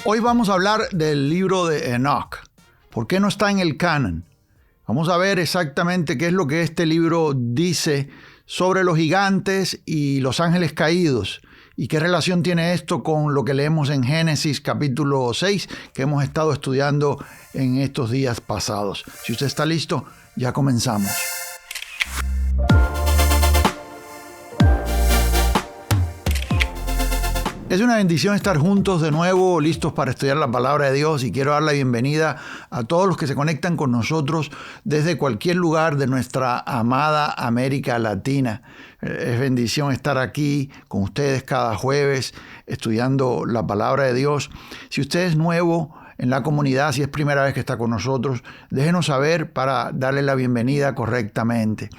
Hoy vamos a hablar del libro de Enoch. ¿Por qué no está en el canon? Vamos a ver exactamente qué es lo que este libro dice sobre los gigantes y los ángeles caídos y qué relación tiene esto con lo que leemos en Génesis capítulo 6 que hemos estado estudiando en estos días pasados. Si usted está listo, ya comenzamos. Es una bendición estar juntos de nuevo, listos para estudiar la palabra de Dios, y quiero dar la bienvenida a todos los que se conectan con nosotros desde cualquier lugar de nuestra amada América Latina. Es bendición estar aquí con ustedes cada jueves estudiando la palabra de Dios. Si usted es nuevo en la comunidad, si es primera vez que está con nosotros, déjenos saber para darle la bienvenida correctamente.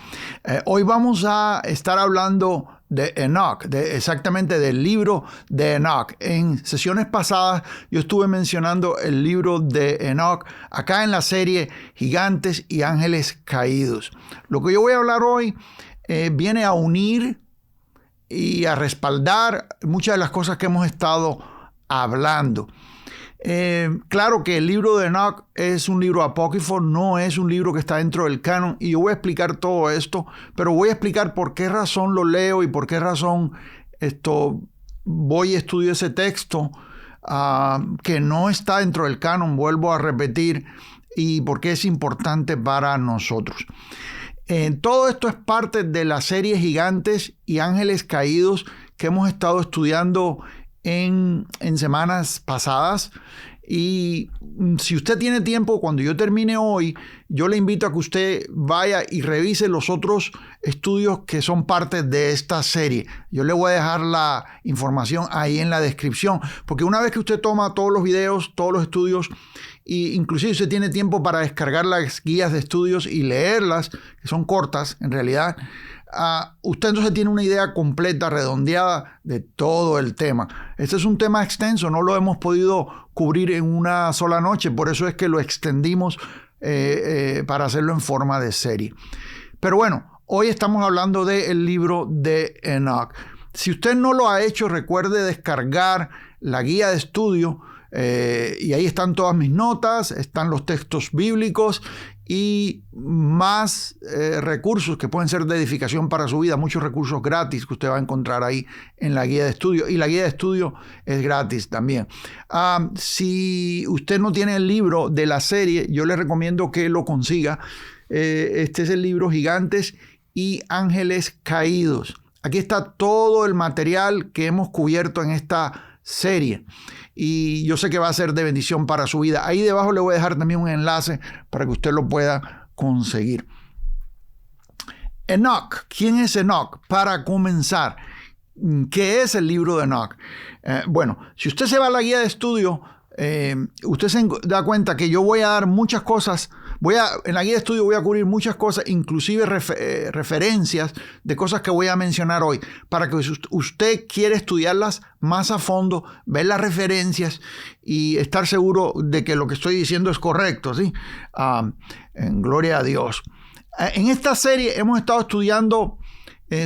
Hoy vamos a estar hablando de Enoch, exactamente del libro de Enoch. En sesiones pasadas yo estuve mencionando el libro de Enoch acá en la serie Gigantes y Ángeles Caídos. Lo que yo voy a hablar hoy viene a unir y a respaldar muchas de las cosas que hemos estado hablando. Claro que el libro de Enoch es un libro apócrifo, no es un libro que está dentro del canon, y yo voy a explicar todo esto, pero voy a explicar por qué razón lo leo y por qué razón voy y estudio ese texto que no está dentro del canon, vuelvo a repetir, y por qué es importante para nosotros. Todo esto es parte de la serie Gigantes y Ángeles Caídos que hemos estado estudiando en semanas pasadas. Y si usted tiene tiempo, cuando yo termine hoy, yo le invito a que usted vaya y revise los otros estudios que son parte de esta serie. Yo le voy a dejar la información ahí en la descripción, porque una vez que usted toma todos los videos, todos los estudios, e inclusive usted tiene tiempo para descargar las guías de estudios y leerlas, que son cortas en realidad, usted entonces tiene una idea completa, redondeada de todo el tema. Este es un tema extenso, no lo hemos podido cubrir en una sola noche, por eso es que lo extendimos para hacerlo en forma de serie. Pero bueno, hoy estamos hablando del libro de Enoch. Si usted no lo ha hecho, recuerde descargar la guía de estudio, y ahí están todas mis notas, están los textos bíblicos y más recursos que pueden ser de edificación para su vida, muchos recursos gratis que usted va a encontrar ahí en la guía de estudio, y la guía de estudio es gratis también. Si usted no tiene el libro de la serie, yo le recomiendo que lo consiga. Este es el libro Gigantes y Ángeles Caídos. Aquí está todo el material que hemos cubierto en esta serie, y yo sé que va a ser de bendición para su vida. Ahí debajo le voy a dejar también un enlace para que usted lo pueda conseguir. Enoch, ¿quién es Enoch? Para comenzar, ¿qué es el libro de Enoch? Bueno, si usted se va a la guía de estudio, usted se da cuenta que yo voy a dar muchas cosas. En la guía de estudio voy a cubrir muchas cosas, inclusive referencias de cosas que voy a mencionar hoy, para que usted quiera estudiarlas más a fondo, ver las referencias y estar seguro de que lo que estoy diciendo es correcto, ¿sí? En gloria a Dios. En esta serie hemos estado estudiando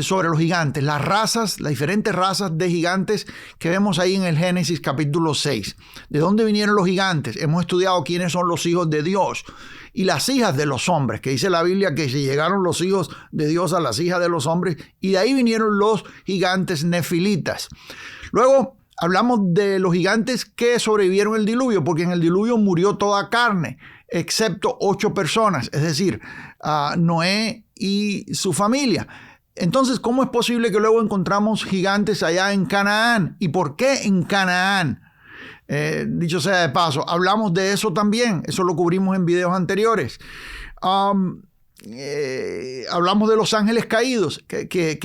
sobre los gigantes, las razas, las diferentes razas de gigantes que vemos ahí en el Génesis capítulo 6. ¿De dónde vinieron los gigantes? Hemos estudiado quiénes son los hijos de Dios y las hijas de los hombres, que dice la Biblia que se llegaron los hijos de Dios a las hijas de los hombres, y de ahí vinieron los gigantes nefilitas. Luego hablamos de los gigantes que sobrevivieron el diluvio, porque en el diluvio murió toda carne, excepto 8 personas, es decir, Noé y su familia. Entonces, ¿cómo es posible que luego encontramos gigantes allá en Canaán? ¿Y por qué en Canaán? Dicho sea de paso, hablamos de eso también. Eso lo cubrimos en videos anteriores. Hablamos de los ángeles caídos que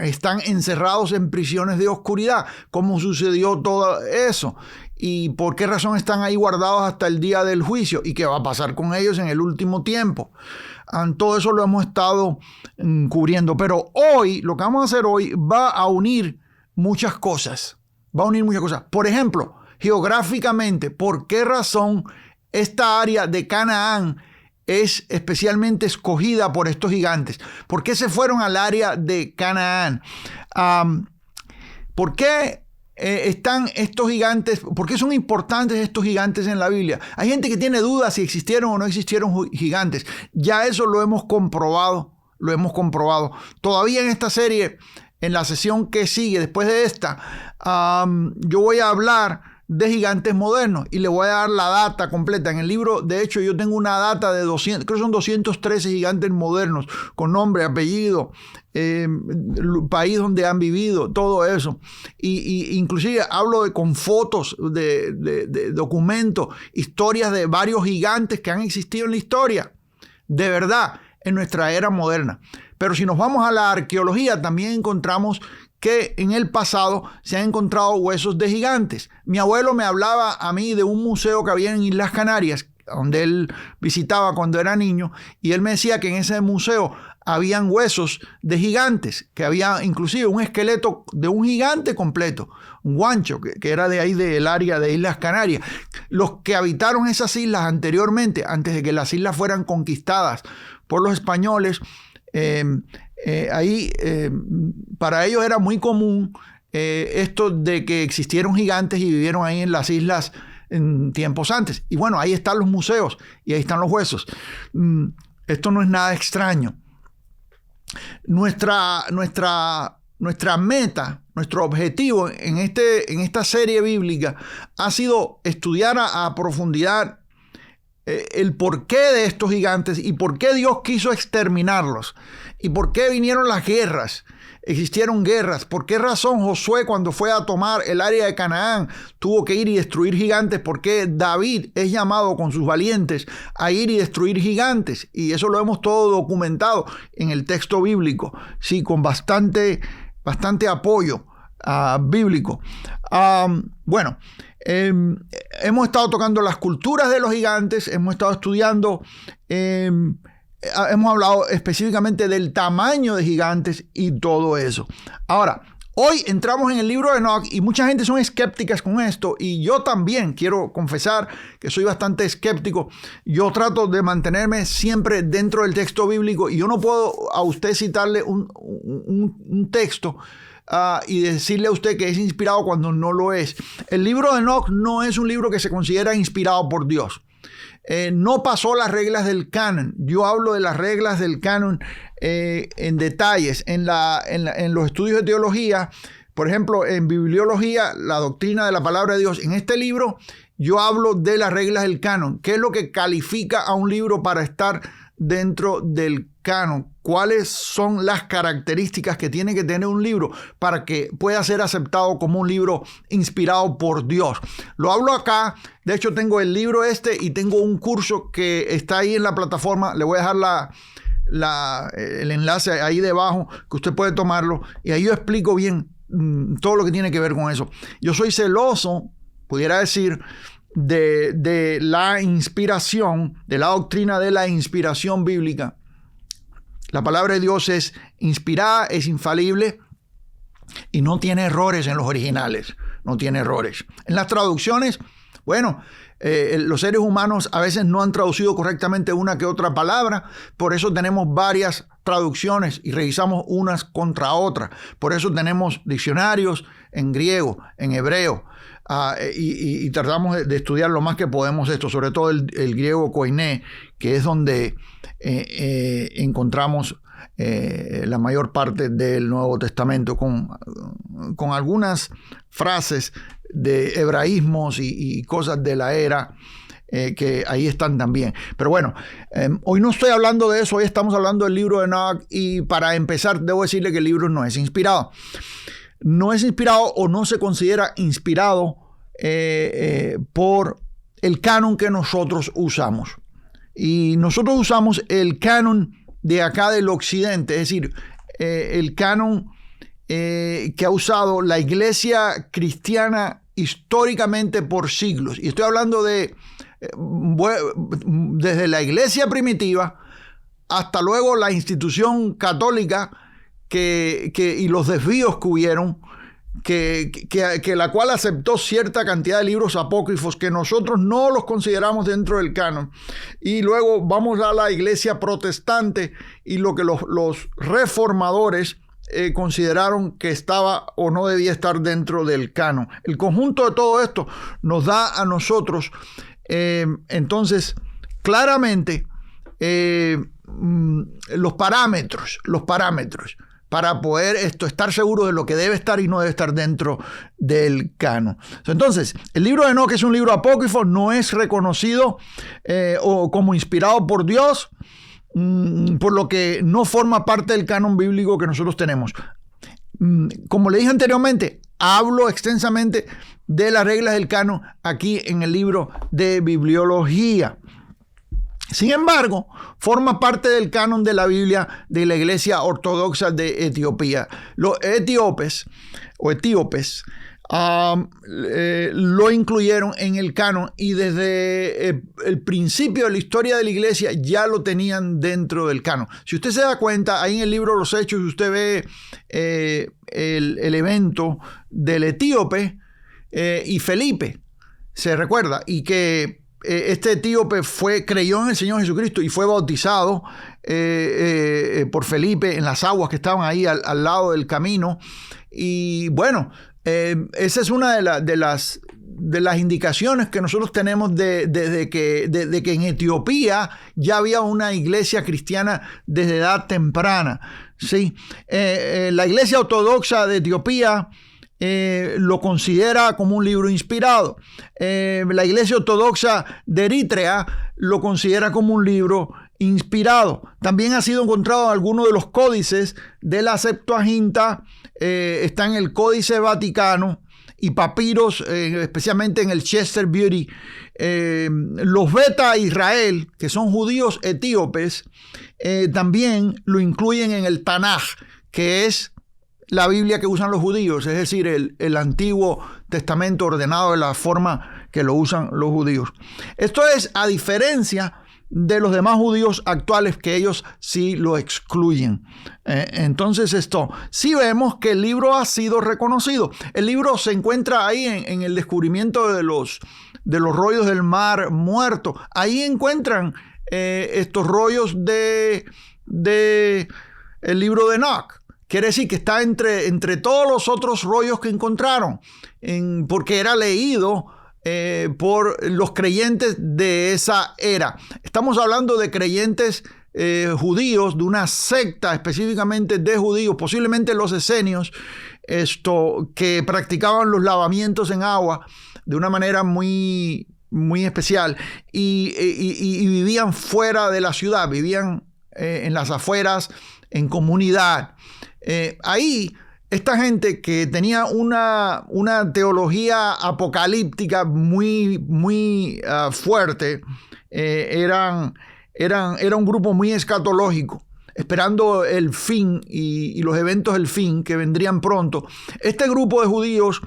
están encerrados en prisiones de oscuridad. ¿Cómo sucedió todo eso? ¿Y por qué razón están ahí guardados hasta el día del juicio? ¿Y qué va a pasar con ellos en el último tiempo? Todo eso lo hemos estado cubriendo. Pero hoy, lo que vamos a hacer hoy va a unir muchas cosas. Por ejemplo, geográficamente, ¿por qué razón esta área de Canaán es especialmente escogida por estos gigantes? ¿Por qué se fueron al área de Canaán? ¿Por qué están estos gigantes? ¿Por qué son importantes estos gigantes en la Biblia? Hay gente que tiene dudas si existieron o no existieron gigantes. Ya eso lo hemos comprobado. Todavía en esta serie, en la sesión que sigue después de esta, yo voy a hablar de gigantes modernos y le voy a dar la data completa. En el libro, de hecho, yo tengo una data de 200, creo que son 213 gigantes modernos, con nombre, apellido, país donde han vivido, todo eso. Y inclusive hablo con fotos de documentos, historias de varios gigantes que han existido en la historia, de verdad, en nuestra era moderna. Pero si nos vamos a la arqueología, también encontramos que en el pasado se han encontrado huesos de gigantes. Mi abuelo me hablaba a mí de un museo que había en Islas Canarias, donde él visitaba cuando era niño, y él me decía que en ese museo habían huesos de gigantes, que había inclusive un esqueleto de un gigante completo, un guancho, que era de ahí del área de Islas Canarias. Los que habitaron esas islas anteriormente, antes de que las islas fueran conquistadas por los españoles, para ellos era muy común esto de que existieron gigantes y vivieron ahí en las islas en tiempos antes. Y bueno, ahí están los museos y ahí están los huesos. Esto no es nada extraño. Nuestra meta, nuestro objetivo en esta serie bíblica ha sido estudiar a profundidad el porqué de estos gigantes y por qué Dios quiso exterminarlos y por qué vinieron las guerras. Existieron guerras. ¿Por qué razón Josué, cuando fue a tomar el área de Canaán, tuvo que ir y destruir gigantes? ¿Por qué David es llamado con sus valientes a ir y destruir gigantes? Y eso lo hemos todo documentado en el texto bíblico, sí, con bastante apoyo bíblico. Bueno, hemos estado tocando las culturas de los gigantes, hemos estado estudiando, hemos hablado específicamente del tamaño de gigantes y todo eso. Ahora, hoy entramos en el libro de Enoch y mucha gente son escépticas con esto, y yo también quiero confesar que soy bastante escéptico. Yo trato de mantenerme siempre dentro del texto bíblico y yo no puedo a usted citarle un texto y decirle a usted que es inspirado cuando no lo es. El libro de Enoch no es un libro que se considera inspirado por Dios. No pasó las reglas del canon. Yo hablo de las reglas del canon en detalles. En los estudios de teología, por ejemplo, en bibliología, la doctrina de la palabra de Dios. En este libro yo hablo de las reglas del canon. ¿Qué es lo que califica a un libro para estar dentro del canon? ¿Cuáles son las características que tiene que tener un libro para que pueda ser aceptado como un libro inspirado por Dios? Lo hablo acá. De hecho, tengo el libro y tengo un curso que está ahí en la plataforma. Le voy a dejar el enlace ahí debajo, que usted puede tomarlo. Y ahí yo explico bien todo lo que tiene que ver con eso. Yo soy celoso, pudiera decir, de la inspiración, de la doctrina de la inspiración bíblica. La palabra de Dios es inspirada, es infalible y no tiene errores en los originales. No tiene errores. En las traducciones, bueno, los seres humanos a veces no han traducido correctamente una que otra palabra. Por eso tenemos varias traducciones y revisamos unas contra otras. Por eso tenemos diccionarios en griego, en hebreo. Y tratamos de estudiar lo más que podemos esto, sobre todo el griego koiné, que es donde encontramos la mayor parte del Nuevo Testamento, con algunas frases de hebraísmos y cosas de la era que ahí están también. Pero bueno, hoy no estoy hablando de eso, hoy estamos hablando del libro de Enoch, y para empezar debo decirle que el libro no es inspirado. No es inspirado o no se considera inspirado por el canon que nosotros usamos. Y nosotros usamos el canon de acá del occidente, es decir, el canon que ha usado la iglesia cristiana históricamente por siglos. Y estoy hablando desde la iglesia primitiva hasta luego la institución católica y los desvíos que hubieron, que la cual aceptó cierta cantidad de libros apócrifos que nosotros no los consideramos dentro del canon. Y luego vamos a la iglesia protestante y lo que los reformadores consideraron que estaba o no debía estar dentro del canon. El conjunto de todo esto nos da a nosotros entonces claramente los parámetros para poder estar seguro de lo que debe estar y no debe estar dentro del canon. Entonces, el libro de Enoc es un libro apócrifo, no es reconocido o como inspirado por Dios, por lo que no forma parte del canon bíblico que nosotros tenemos. Como le dije anteriormente, hablo extensamente de las reglas del canon aquí en el libro de bibliología. Sin embargo, forma parte del canon de la Biblia de la Iglesia Ortodoxa de Etiopía. Los etíopes lo incluyeron en el canon y desde el principio de la historia de la iglesia ya lo tenían dentro del canon. Si usted se da cuenta, ahí en el libro de los Hechos usted ve el evento del etíope y Felipe, se recuerda, y que este etíope creyó en el Señor Jesucristo y fue bautizado por Felipe en las aguas que estaban ahí al lado del camino. Y bueno, esa es una de las indicaciones que nosotros tenemos de que en Etiopía ya había una iglesia cristiana desde edad temprana. ¿Sí? La iglesia ortodoxa de Etiopía lo considera como un libro inspirado. La iglesia ortodoxa de Eritrea lo considera como un libro inspirado. También ha sido encontrado en algunos de los códices de la Septuaginta. Está en el Códice Vaticano y papiros, especialmente en el Chester Beauty. Los Beta Israel, que son judíos etíopes, también lo incluyen en el Tanaj, que es la Biblia que usan los judíos, es decir, el Antiguo Testamento ordenado de la forma que lo usan los judíos. Esto es a diferencia de los demás judíos actuales, que ellos sí lo excluyen. Entonces sí vemos que el libro ha sido reconocido. El libro se encuentra ahí en el descubrimiento de los rollos del Mar Muerto. Ahí encuentran estos rollos de el libro de Enoc. Quiere decir que está entre todos los otros rollos que encontraron, porque era leído por los creyentes de esa era. Estamos hablando de creyentes judíos, de una secta específicamente de judíos, posiblemente los esenios, que practicaban los lavamientos en agua de una manera muy, muy especial y vivían fuera de la ciudad, vivían en las afueras, en comunidad. Ahí esta gente que tenía una teología apocalíptica muy, muy fuerte, era un grupo muy escatológico, esperando el fin y los eventos del fin que vendrían pronto. Este grupo de judíos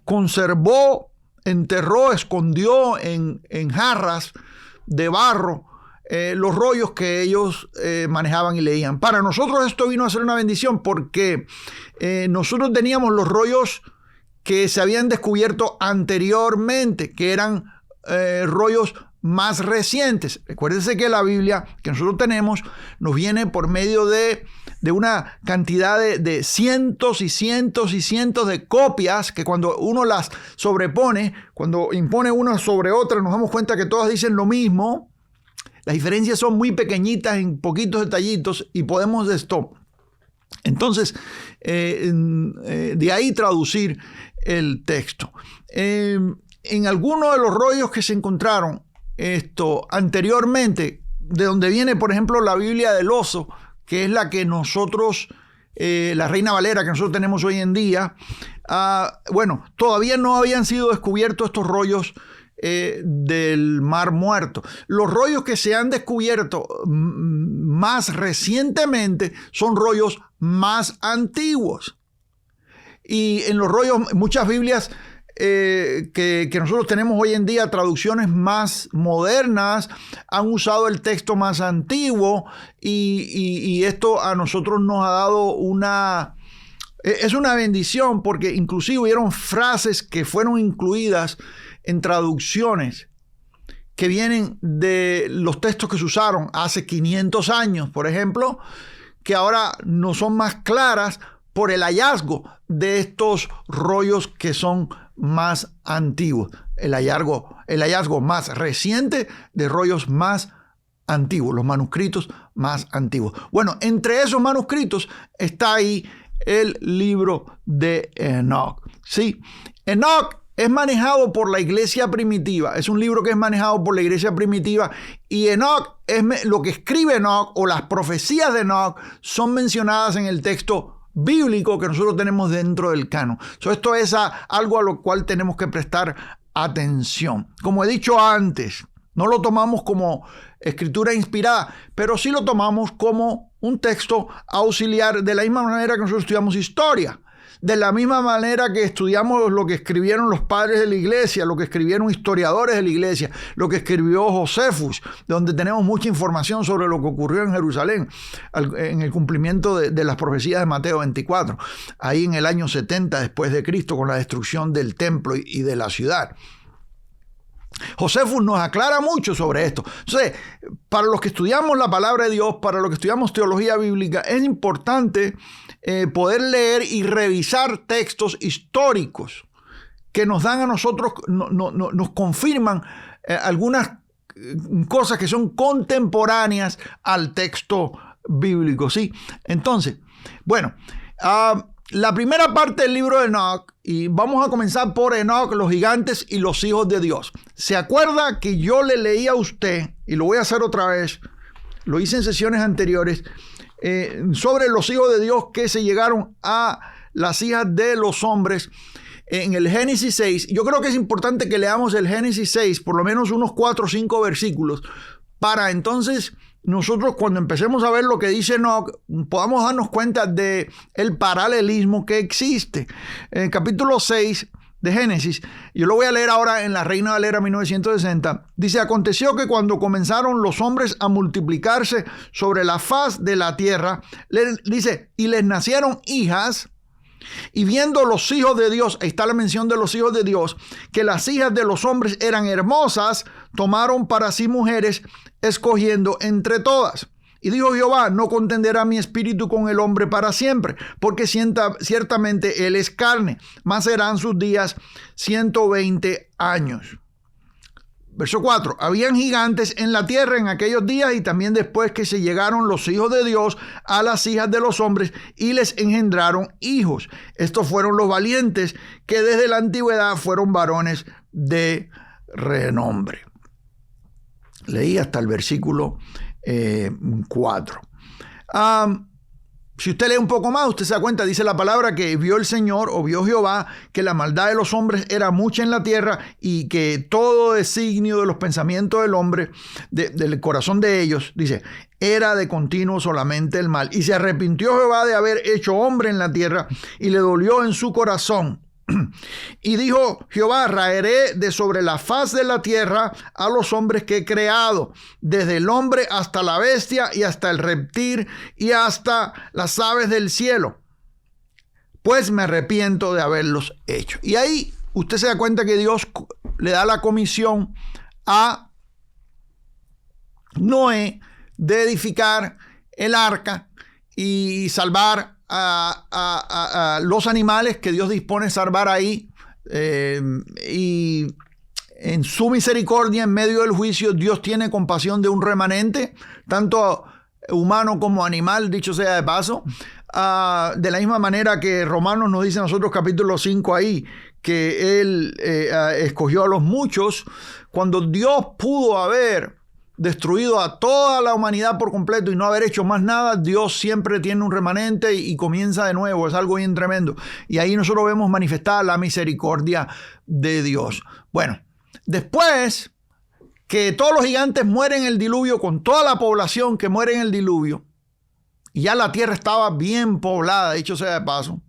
conservó, enterró, escondió en jarras de barro los rollos que ellos manejaban y leían. Para nosotros esto vino a ser una bendición porque nosotros teníamos los rollos que se habían descubierto anteriormente, que eran rollos más recientes. Recuérdense que la Biblia que nosotros tenemos nos viene por medio de una cantidad de cientos y cientos y cientos de copias que cuando uno las sobrepone, cuando impone una sobre otra, nos damos cuenta que todas dicen lo mismo. Las diferencias son muy pequeñitas en poquitos detallitos y podemos entonces de ahí traducir el texto. En algunos de los rollos que se encontraron anteriormente, de donde viene por ejemplo la Biblia del oso, que es la que nosotros, la Reina Valera que nosotros tenemos hoy en día, todavía no habían sido descubiertos estos rollos del Mar Muerto. Los rollos que se han descubierto más recientemente son rollos más antiguos. Y en los rollos, muchas Biblias que nosotros tenemos hoy en día, traducciones más modernas, han usado el texto más antiguo y esto a nosotros nos ha dado es una bendición, porque inclusive hubieron frases que fueron incluidas en traducciones que vienen de los textos que se usaron hace 500 años, por ejemplo, que ahora no son más claras por el hallazgo de estos rollos que son más antiguos. El hallazgo más reciente de rollos más antiguos, los manuscritos más antiguos. Bueno, entre esos manuscritos está ahí el libro de Enoch. Sí, Enoch es manejado por la iglesia primitiva. Es un libro que es manejado por la iglesia primitiva. Y Enoch, lo que escribe Enoch o las profecías de Enoch son mencionadas en el texto bíblico que nosotros tenemos dentro del canon. Esto es algo a lo cual tenemos que prestar atención. Como he dicho antes, no lo tomamos como escritura inspirada, pero sí lo tomamos como un texto auxiliar, de la misma manera que nosotros estudiamos historia. De la misma manera que estudiamos lo que escribieron los padres de la iglesia, lo que escribieron historiadores de la iglesia, lo que escribió Josefus, donde tenemos mucha información sobre lo que ocurrió en Jerusalén, en el cumplimiento de las profecías de Mateo 24, ahí en el año 70 después de Cristo, con la destrucción del templo y de la ciudad. Josefus nos aclara mucho sobre esto. Entonces, para los que estudiamos la palabra de Dios, para los que estudiamos teología bíblica, es importante poder leer y revisar textos históricos que nos dan a nosotros, nos confirman algunas cosas que son contemporáneas al texto bíblico, ¿sí? Entonces, bueno, la primera parte del libro de Enoch, y vamos a comenzar por Enoch, los gigantes y los hijos de Dios. ¿Se acuerda que yo le leí a usted, y lo voy a hacer otra vez, lo hice en sesiones anteriores, sobre los hijos de Dios que se llegaron a las hijas de los hombres en el Génesis 6? Yo creo que es importante que leamos el Génesis 6, por lo menos unos 4 o 5 versículos, para entonces nosotros, cuando empecemos a ver lo que dice Enoch, podamos darnos cuenta de el paralelismo que existe. En el capítulo 6 de Génesis, yo lo voy a leer ahora en la Reina Valera 1960, dice: aconteció que cuando comenzaron los hombres a multiplicarse sobre la faz de la tierra, dice, y les nacieron hijas, y viendo los hijos de Dios, ahí está la mención de los hijos de Dios, que las hijas de los hombres eran hermosas, tomaron para sí mujeres, escogiendo entre todas. Y dijo Jehová: no contenderá mi espíritu con el hombre para siempre, porque ciertamente él es carne, mas serán sus días 120 años. Verso 4. Habían gigantes en la tierra en aquellos días y también después que se llegaron los hijos de Dios a las hijas de los hombres y les engendraron hijos. Estos fueron los valientes que desde la antigüedad fueron varones de renombre. Leí hasta el versículo 4. Si usted lee un poco más, usted se da cuenta, dice la palabra, que vio el Señor o vio Jehová que la maldad de los hombres era mucha en la tierra y que todo designio de los pensamientos del hombre, del corazón de ellos, dice, era de continuo solamente el mal. Y se arrepintió Jehová de haber hecho hombre en la tierra y le dolió en su corazón. Y dijo Jehová: raeré de sobre la faz de la tierra a los hombres que he creado, desde el hombre hasta la bestia y hasta el reptil y hasta las aves del cielo, pues me arrepiento de haberlos hecho. Y ahí usted se da cuenta que Dios le da la comisión a Noé de edificar el arca y salvar a los animales que Dios dispone salvar ahí, y en su misericordia en medio del juicio Dios tiene compasión de un remanente, tanto humano como animal, dicho sea de paso, de la misma manera que Romanos nos dice en nosotros capítulo 5 ahí, que Él escogió a los muchos, cuando Dios pudo haber destruido a toda la humanidad por completo y no haber hecho más nada, Dios siempre tiene un remanente y comienza de nuevo. Es algo bien tremendo. Y ahí nosotros vemos manifestada la misericordia de Dios. Bueno, después que todos los gigantes mueren en el diluvio, con toda la población que muere en el diluvio, y ya la tierra estaba bien poblada, dicho sea de paso,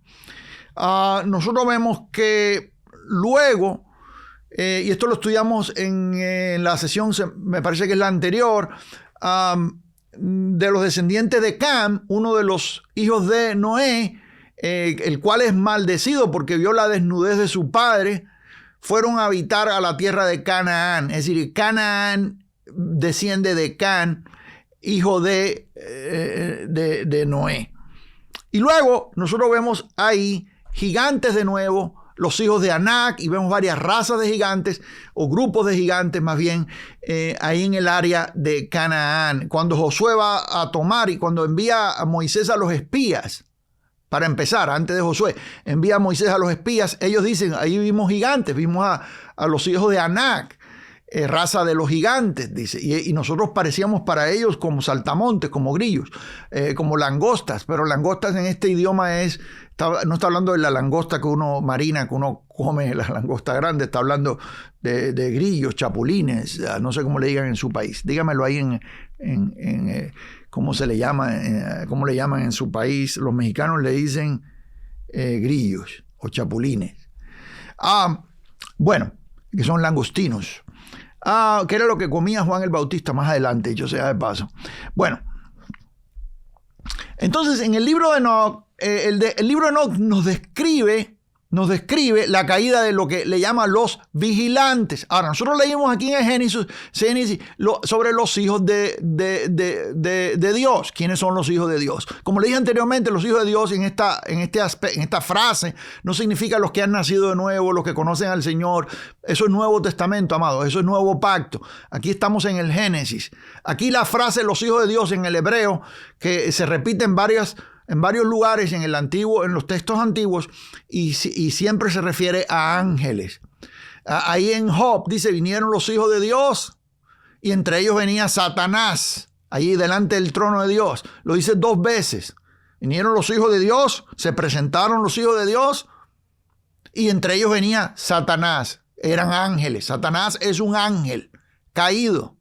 nosotros vemos que luego, y esto lo estudiamos en la sesión, me parece que es la anterior, de los descendientes de Cam, uno de los hijos de Noé, el cual es maldecido porque vio la desnudez de su padre, fueron a habitar a la tierra de Canaán. Es decir, Canaán desciende de Can, hijo de Noé. Y luego nosotros vemos ahí gigantes de nuevo, los hijos de Anak, y vemos varias razas de gigantes, o grupos de gigantes más bien, ahí en el área de Canaán. Cuando Josué va a tomar y cuando envía a Moisés a los espías, para empezar, antes de Josué, envía a Moisés a los espías, ellos dicen, ahí vimos gigantes, vimos a los hijos de Anak, raza de los gigantes, dice, y nosotros parecíamos para ellos como saltamontes, como grillos, como langostas, pero langostas en este idioma no está hablando de la langosta que uno marina, que uno come, la langosta grande, está hablando de grillos, chapulines, no sé cómo le digan en su país, dígamelo ahí en cómo se le llama, cómo le llaman en su país. Los mexicanos le dicen grillos o chapulines. Bueno, que son langostinos. Que era lo que comía Juan el Bautista más adelante, dicho sea de paso. Bueno, entonces en el libro de Enoc, el libro de Enoc nos describe la caída de lo que le llama los vigilantes. Ahora, nosotros leímos aquí en el Génesis sobre los hijos de Dios. ¿Quiénes son los hijos de Dios? Como le dije anteriormente, los hijos de Dios en esta frase no significa los que han nacido de nuevo, los que conocen al Señor. Eso es Nuevo Testamento, amados. Eso es Nuevo Pacto. Aquí estamos en el Génesis. Aquí la frase los hijos de Dios en el hebreo, que se repite en varios lugares en los textos antiguos, y siempre se refiere a ángeles. Ahí en Job dice, vinieron los hijos de Dios, y entre ellos venía Satanás, ahí delante del trono de Dios. Lo dice 2 veces. Vinieron los hijos de Dios, se presentaron los hijos de Dios, y entre ellos venía Satanás. Eran ángeles. Satanás es un ángel caído.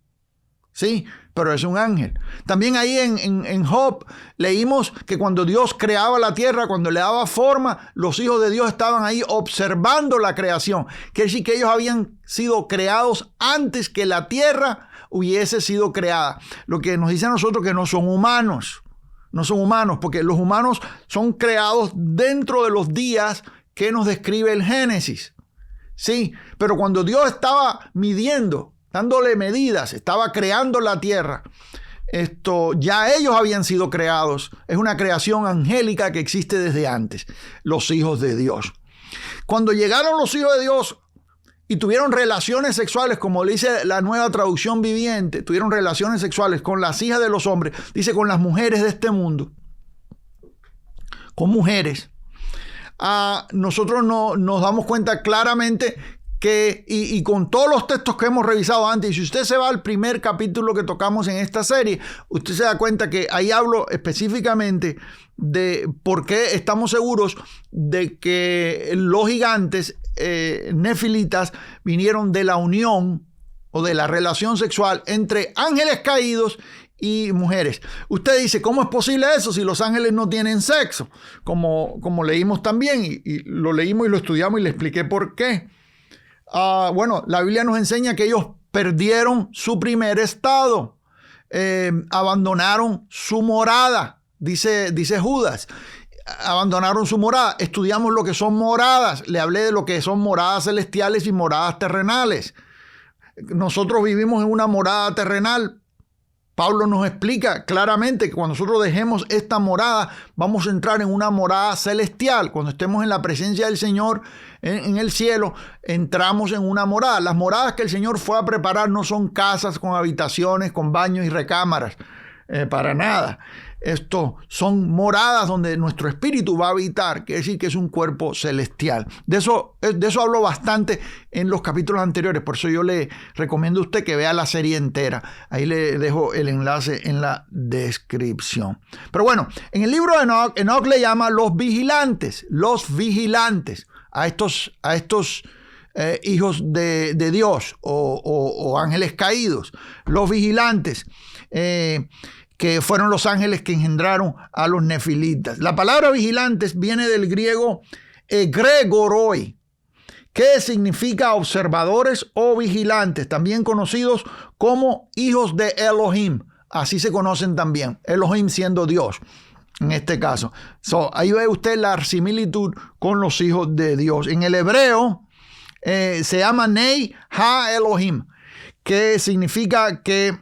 ¿Sí? Pero es un ángel. También ahí en Job leímos que cuando Dios creaba la tierra, cuando le daba forma, los hijos de Dios estaban ahí observando la creación. Quiere decir que ellos habían sido creados antes que la tierra hubiese sido creada. Lo que nos dice a nosotros que no son humanos. No son humanos, porque los humanos son creados dentro de los días que nos describe el Génesis. Sí, pero cuando Dios estaba midiendo, dándole medidas, estaba creando la tierra, ya ellos habían sido creados. Es una creación angélica que existe desde antes, los hijos de Dios. Cuando llegaron los hijos de Dios y tuvieron relaciones sexuales, como le dice la Nueva Traducción Viviente, tuvieron relaciones sexuales con las hijas de los hombres, dice con las mujeres de este mundo, con mujeres. Nosotros nos damos cuenta claramente que, y con todos los textos que hemos revisado antes, y si usted se va al primer capítulo que tocamos en esta serie, usted se da cuenta que ahí hablo específicamente de por qué estamos seguros de que los gigantes nefilitas vinieron de la unión o de la relación sexual entre ángeles caídos y mujeres. Usted dice, ¿cómo es posible eso si los ángeles no tienen sexo? Como leímos también, y lo leímos y lo estudiamos y le expliqué por qué. Bueno, la Biblia nos enseña que ellos perdieron su primer estado, abandonaron su morada, dice Judas. Abandonaron su morada. Estudiamos lo que son moradas. Le hablé de lo que son moradas celestiales y moradas terrenales. Nosotros vivimos en una morada terrenal. Pablo nos explica claramente que cuando nosotros dejemos esta morada, vamos a entrar en una morada celestial. Cuando estemos en la presencia del Señor en el cielo, entramos en una morada. Las moradas que el Señor fue a preparar no son casas con habitaciones, con baños y recámaras, para nada. Esto son moradas donde nuestro espíritu va a habitar, quiere decir que es un cuerpo celestial. De eso hablo bastante en los capítulos anteriores, por eso yo le recomiendo a usted que vea la serie entera. Ahí le dejo el enlace en la descripción. Pero bueno, en el libro de Enoc le llama los vigilantes a estos hijos de Dios o ángeles caídos, los vigilantes. Que fueron los ángeles que engendraron a los nefilitas. La palabra vigilantes viene del griego egregoroi, que significa observadores o vigilantes, también conocidos como hijos de Elohim. Así se conocen también, Elohim siendo Dios en este caso. Ahí ve usted la similitud con los hijos de Dios. En el hebreo se llama Nei Ha Elohim, que significa que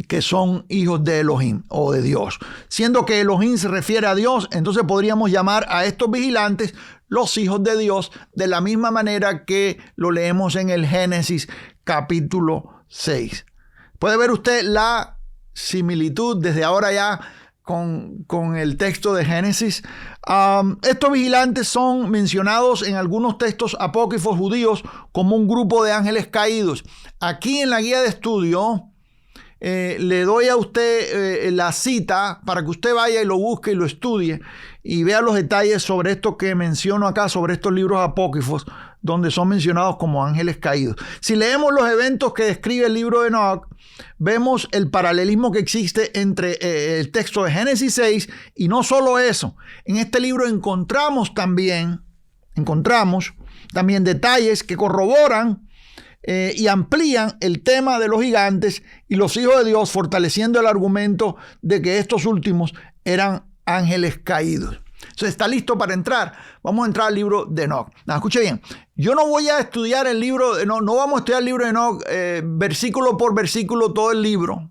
que son hijos de Elohim o de Dios. Siendo que Elohim se refiere a Dios, entonces podríamos llamar a estos vigilantes los hijos de Dios, de la misma manera que lo leemos en el Génesis capítulo 6. Puede ver usted la similitud desde ahora ya con el texto de Génesis. Estos vigilantes son mencionados en algunos textos apócrifos judíos como un grupo de ángeles caídos. Aquí en la guía de estudio le doy a usted la cita para que usted vaya y lo busque y lo estudie y vea los detalles sobre esto que menciono acá, sobre estos libros apócrifos donde son mencionados como ángeles caídos. Si leemos los eventos que describe el libro de Enoc, vemos el paralelismo que existe entre el texto de Génesis 6 y no solo eso. En este libro encontramos también detalles que corroboran y amplían el tema de los gigantes y los hijos de Dios, fortaleciendo el argumento de que estos últimos eran ángeles caídos. Entonces, ¿está listo para entrar? Vamos a entrar al libro de Enoc. Escuche bien, yo no voy a estudiar el libro de Enoc, no vamos a estudiar el libro de Enoc versículo por versículo todo el libro.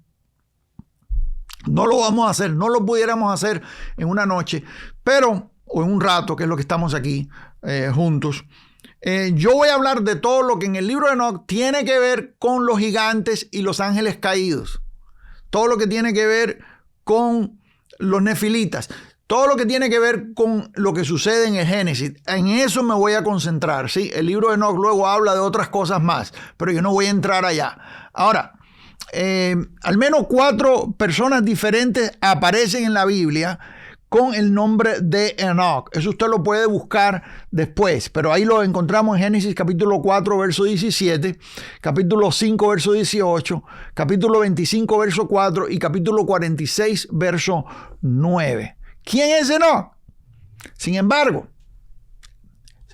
No lo vamos a hacer, no lo pudiéramos hacer en una noche, pero, o en un rato, que es lo que estamos aquí juntos. Yo voy a hablar de todo lo que en el libro de Enoc tiene que ver con los gigantes y los ángeles caídos. Todo lo que tiene que ver con los nefilitas. Todo lo que tiene que ver con lo que sucede en el Génesis. En eso me voy a concentrar, ¿sí? El libro de Enoc luego habla de otras cosas más, pero yo no voy a entrar allá. Ahora, al menos 4 personas diferentes aparecen en la Biblia con el nombre de Enoc. Eso usted lo puede buscar después, pero ahí lo encontramos en Génesis capítulo 4, verso 17, capítulo 5, verso 18, capítulo 25, verso 4 y capítulo 46, verso 9. ¿Quién es Enoc? Sin embargo,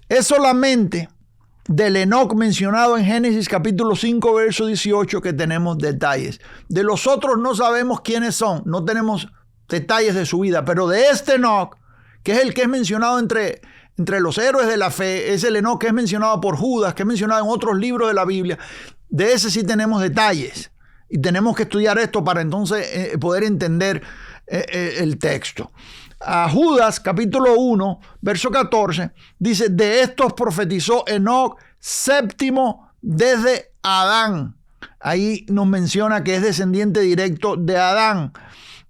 es solamente del Enoc mencionado en Génesis capítulo 5, verso 18 que tenemos detalles. De los otros no sabemos quiénes son, no tenemos detalles de su vida, pero de este Enoc, que es el que es mencionado entre los héroes de la fe, es el Enoc que es mencionado por Judas, que es mencionado en otros libros de la Biblia. De ese sí tenemos detalles y tenemos que estudiar esto para entonces poder entender el texto. A Judas capítulo 1 verso 14 dice: de estos profetizó Enoc séptimo desde Adán. Ahí nos menciona que es descendiente directo de Adán.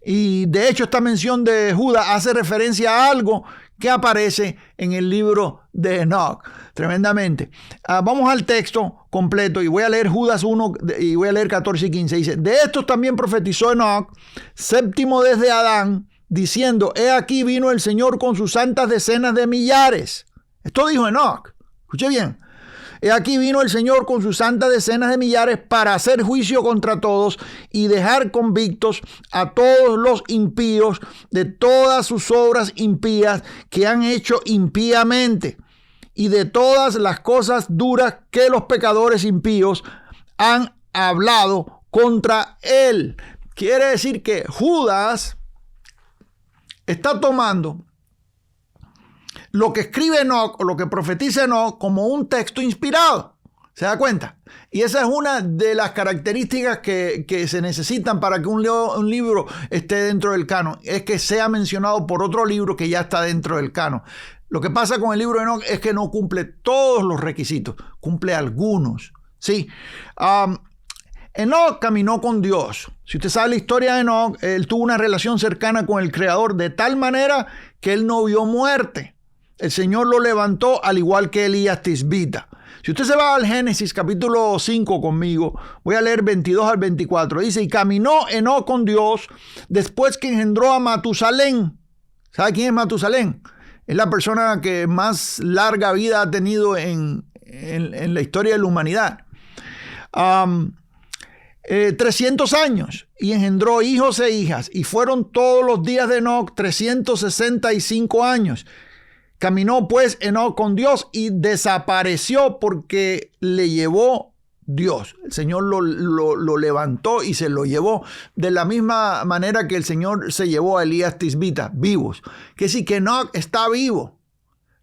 Y de hecho esta mención de Judas hace referencia a algo que aparece en el libro de Enoc. Tremendamente. Vamos al texto completo y voy a leer Judas 1 y voy a leer 14 y 15. Dice: de estos también profetizó Enoc, séptimo desde Adán, diciendo: he aquí vino el Señor con sus santas decenas de millares. Esto dijo Enoc. Escuche bien. He aquí vino el Señor con sus santas decenas de millares para hacer juicio contra todos y dejar convictos a todos los impíos de todas sus obras impías que han hecho impíamente y de todas las cosas duras que los pecadores impíos han hablado contra él. Quiere decir que Judas está tomando lo que escribe Enoc o lo que profetiza Enoc como un texto inspirado. ¿Se da cuenta? Y esa es una de las características que se necesitan para que un libro esté dentro del canon. Es que sea mencionado por otro libro que ya está dentro del canon. Lo que pasa con el libro de Enoc es que no cumple todos los requisitos. Cumple algunos. Sí. Enoc caminó con Dios. Si usted sabe la historia de Enoc, él tuvo una relación cercana con el Creador de tal manera que él no vio muerte. El Señor lo levantó al igual que Elías Tisbita. Si usted se va al Génesis capítulo 5 conmigo, voy a leer 22 al 24. Dice: y caminó Enoc con Dios después que engendró a Matusalén. ¿Sabe quién es Matusalén? Es la persona que más larga vida ha tenido en la historia de la humanidad. 300 años y engendró hijos e hijas, y fueron todos los días de Enoc 365 años. Caminó pues Enoc con Dios y desapareció porque le llevó Dios. El Señor lo levantó y se lo llevó de la misma manera que el Señor se llevó a Elías Tisbita, vivos. Que sí, que Enoc está vivo,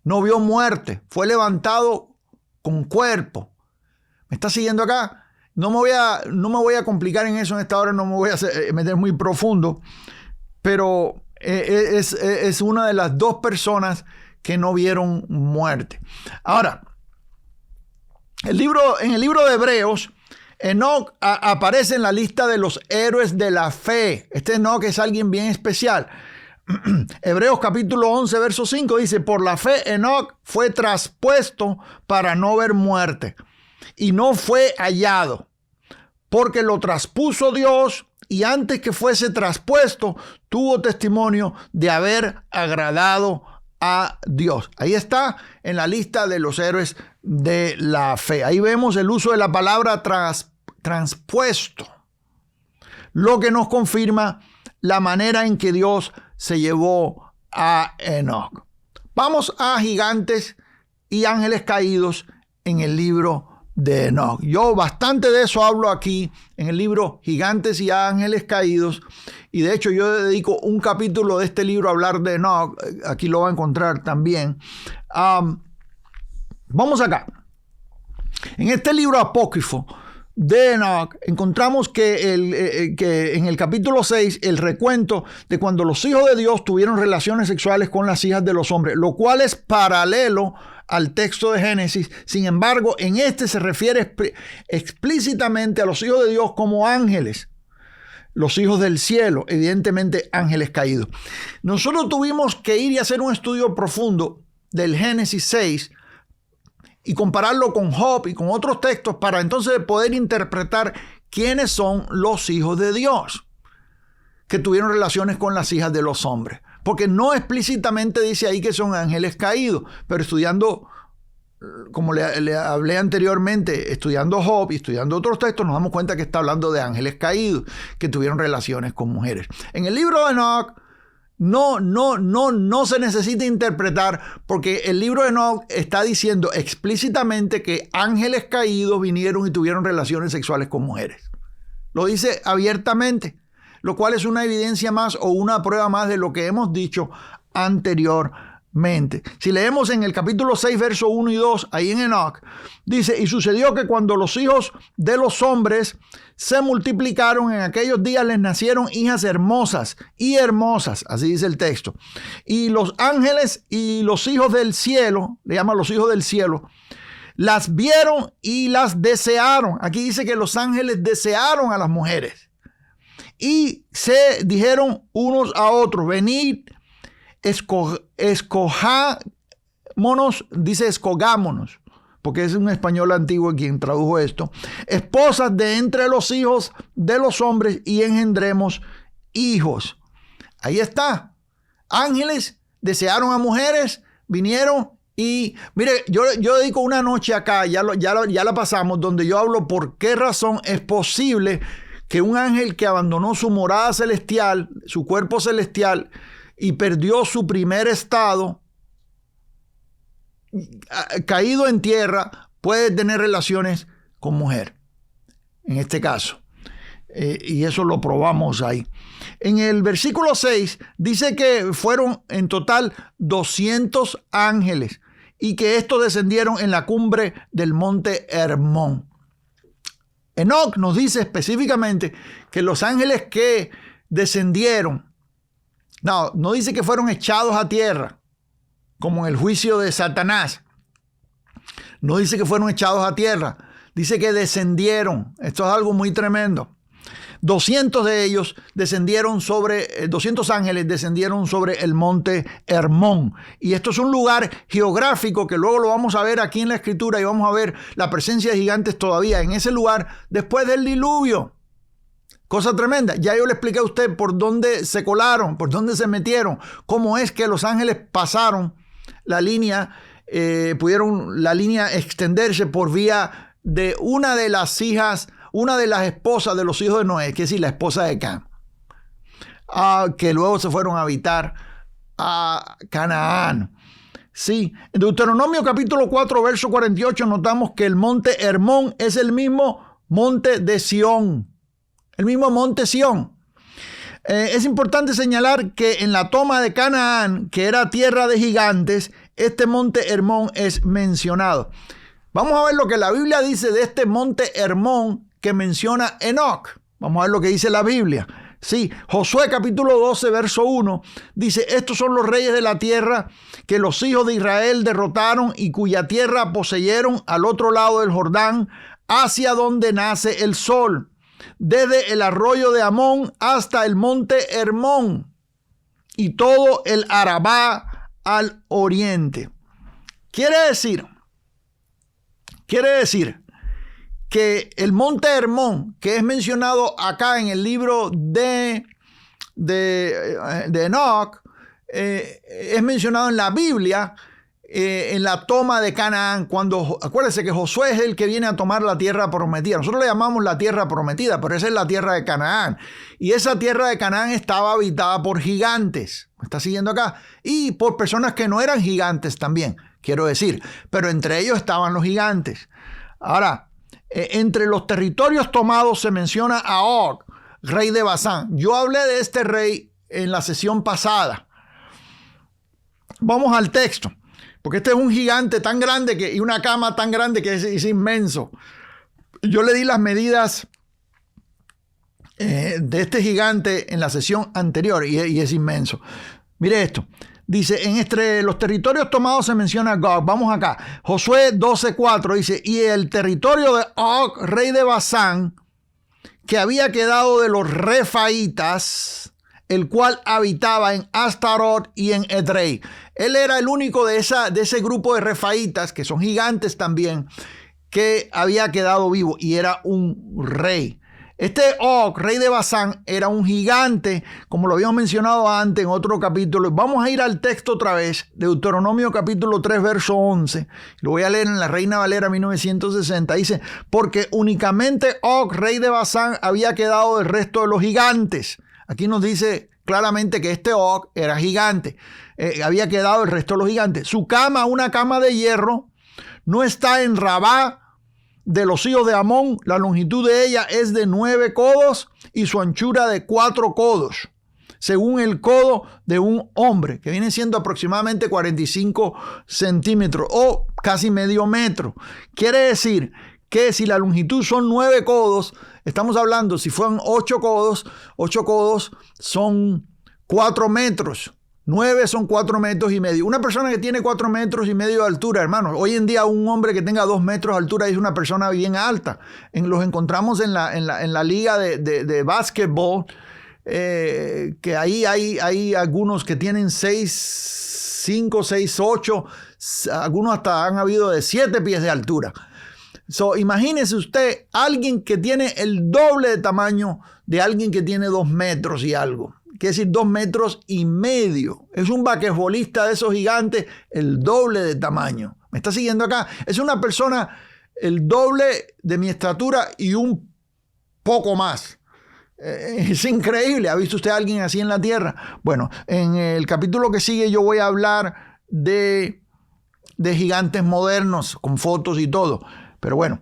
no vio muerte, fue levantado con cuerpo. ¿Me está siguiendo acá? No me voy a complicar en eso en esta hora, no me voy a meter muy profundo, pero es una de las dos personas que no vieron muerte. Ahora, en el libro de Hebreos, Enoc aparece en la lista de los héroes de la fe. Este Enoc es alguien bien especial. Hebreos capítulo 11, verso 5 dice: por la fe Enoc fue traspuesto para no ver muerte, y no fue hallado, porque lo traspuso Dios, y antes que fuese traspuesto, tuvo testimonio de haber agradado a Dios. Ahí está en la lista de los héroes de la fe. Ahí vemos el uso de la palabra transpuesto, lo que nos confirma la manera en que Dios se llevó a Enoc. Vamos a gigantes y ángeles caídos en el libro de Enoc. Yo bastante de eso hablo aquí en el libro Gigantes y Ángeles Caídos, y de hecho yo dedico un capítulo de este libro a hablar de Enoc. Aquí lo va a encontrar también. Vamos acá. En este libro apócrifo de Enoc encontramos que en el capítulo 6 el recuento de cuando los hijos de Dios tuvieron relaciones sexuales con las hijas de los hombres, lo cual es paralelo al texto de Génesis. Sin embargo, en este se refiere explícitamente a los hijos de Dios como ángeles, los hijos del cielo, evidentemente ángeles caídos. Nosotros tuvimos que ir y hacer un estudio profundo del Génesis 6 y compararlo con Job y con otros textos para entonces poder interpretar quiénes son los hijos de Dios que tuvieron relaciones con las hijas de los hombres. Porque no explícitamente dice ahí que son ángeles caídos, pero estudiando, como le hablé anteriormente, estudiando Job y estudiando otros textos, nos damos cuenta que está hablando de ángeles caídos que tuvieron relaciones con mujeres. En el libro de Enoc no se necesita interpretar, porque el libro de Enoc está diciendo explícitamente que ángeles caídos vinieron y tuvieron relaciones sexuales con mujeres. Lo dice abiertamente, lo cual es una evidencia más o una prueba más de lo que hemos dicho anteriormente. Si leemos en el capítulo 6, verso 1 y 2, ahí en Enoc, dice: y sucedió que cuando los hijos de los hombres se multiplicaron, en aquellos días les nacieron hijas hermosas y hermosas, así dice el texto. Y los ángeles y los hijos del cielo, le llaman los hijos del cielo, las vieron y las desearon. Aquí dice que los ángeles desearon a las mujeres. Y se dijeron unos a otros: venid, escogámonos, dice escogámonos, porque es un español antiguo quien tradujo esto, esposas de entre los hijos de los hombres, y engendremos hijos. Ahí está. Ángeles desearon a mujeres, vinieron y, mire, yo dedico una noche acá, ya la pasamos, donde yo hablo por qué razón es posible que un ángel que abandonó su morada celestial, su cuerpo celestial, y perdió su primer estado, caído en tierra, puede tener relaciones con mujer, en este caso. Y eso lo probamos ahí. En el versículo 6 dice que fueron en total 200 ángeles y que estos descendieron en la cumbre del monte Hermón. Enoc nos dice específicamente que los ángeles que descendieron, no dice que fueron echados a tierra, como en el juicio de Satanás. No dice que fueron echados a tierra, dice que descendieron. Esto es algo muy tremendo. 200 de ellos descendieron 200 ángeles descendieron sobre el monte Hermón. Y esto es un lugar geográfico que luego lo vamos a ver aquí en la escritura, y vamos a ver la presencia de gigantes todavía en ese lugar después del diluvio. Cosa tremenda. Ya yo le expliqué a usted por dónde se colaron, por dónde se metieron, cómo es que los ángeles pasaron la línea, pudieron la línea extenderse por vía de una de las esposas de los hijos de Noé, que es decir, la esposa de Cam, que luego se fueron a habitar a Canaán. Sí, en Deuteronomio capítulo 4, verso 48, notamos que el monte Hermón es el mismo monte de Sión. El mismo monte Sión. Es importante señalar que en la toma de Canaán, que era tierra de gigantes, este monte Hermón es mencionado. Vamos a ver lo que la Biblia dice de este monte Hermón, que menciona Enoc. Vamos a ver lo que dice la Biblia. Sí, Josué capítulo 12, verso 1, dice, estos son los reyes de la tierra que los hijos de Israel derrotaron y cuya tierra poseyeron al otro lado del Jordán, hacia donde nace el sol, desde el arroyo de Amón hasta el monte Hermón y todo el Arabá al oriente. Quiere decir que el monte Hermón, que es mencionado acá en el libro de Enoc, es mencionado en la Biblia, en la toma de Canaán, cuando, acuérdense que Josué es el que viene a tomar la tierra prometida. Nosotros le llamamos la tierra prometida, pero esa es la tierra de Canaán. Y esa tierra de Canaán estaba habitada por gigantes. ¿Me está siguiendo acá? Y por personas que no eran gigantes también, quiero decir. Pero entre ellos estaban los gigantes. Ahora, entre los territorios tomados se menciona a Og, rey de Basán. Yo hablé de este rey en la sesión pasada. Vamos al texto, porque este es un gigante tan grande y una cama tan grande que es inmenso. Yo le di las medidas de este gigante en la sesión anterior y es inmenso. Mire esto. Dice, entre los territorios tomados se menciona Gog. Vamos acá. Josué 12:4 dice, y el territorio de Og, rey de Basán, que había quedado de los refaitas, el cual habitaba en Astarot y en Edrei. Él era el único de ese grupo de refaitas, que son gigantes también, que había quedado vivo y era un rey. Este Og, rey de Basán, era un gigante, como lo habíamos mencionado antes en otro capítulo. Vamos a ir al texto otra vez, Deuteronomio capítulo 3, verso 11. Lo voy a leer en la Reina Valera 1960. Dice, porque únicamente Og, rey de Basán, había quedado del resto de los gigantes. Aquí nos dice claramente que este Og era gigante. Había quedado el resto de los gigantes. Su cama, una cama de hierro, no está en Rabá de los hijos de Amón. La longitud de ella es de 9 codos y su anchura de 4 codos, según el codo de un hombre, que viene siendo aproximadamente 45 centímetros o casi medio metro. Quiere decir que si la longitud son 9 codos, estamos hablando, si fueran 8 codos son 4 metros. 9 son 4 metros y medio. Una persona que tiene 4 metros y medio de altura, hermano, hoy en día un hombre que tenga 2 metros de altura es una persona bien alta. Los encontramos en la liga de básquetbol, que ahí hay algunos que tienen 5, 6, 8, algunos hasta han habido de 7 pies de altura. Imagínese usted alguien que tiene el doble de tamaño de alguien que tiene 2 metros y algo. Quiere decir 2 metros y medio. Es un basquetbolista de esos gigantes, el doble de tamaño. ¿Me está siguiendo acá? Es una persona el doble de mi estatura y un poco más. Es increíble. ¿Ha visto usted a alguien así en la tierra? Bueno, en el capítulo que sigue yo voy a hablar de gigantes modernos con fotos y todo. Pero bueno.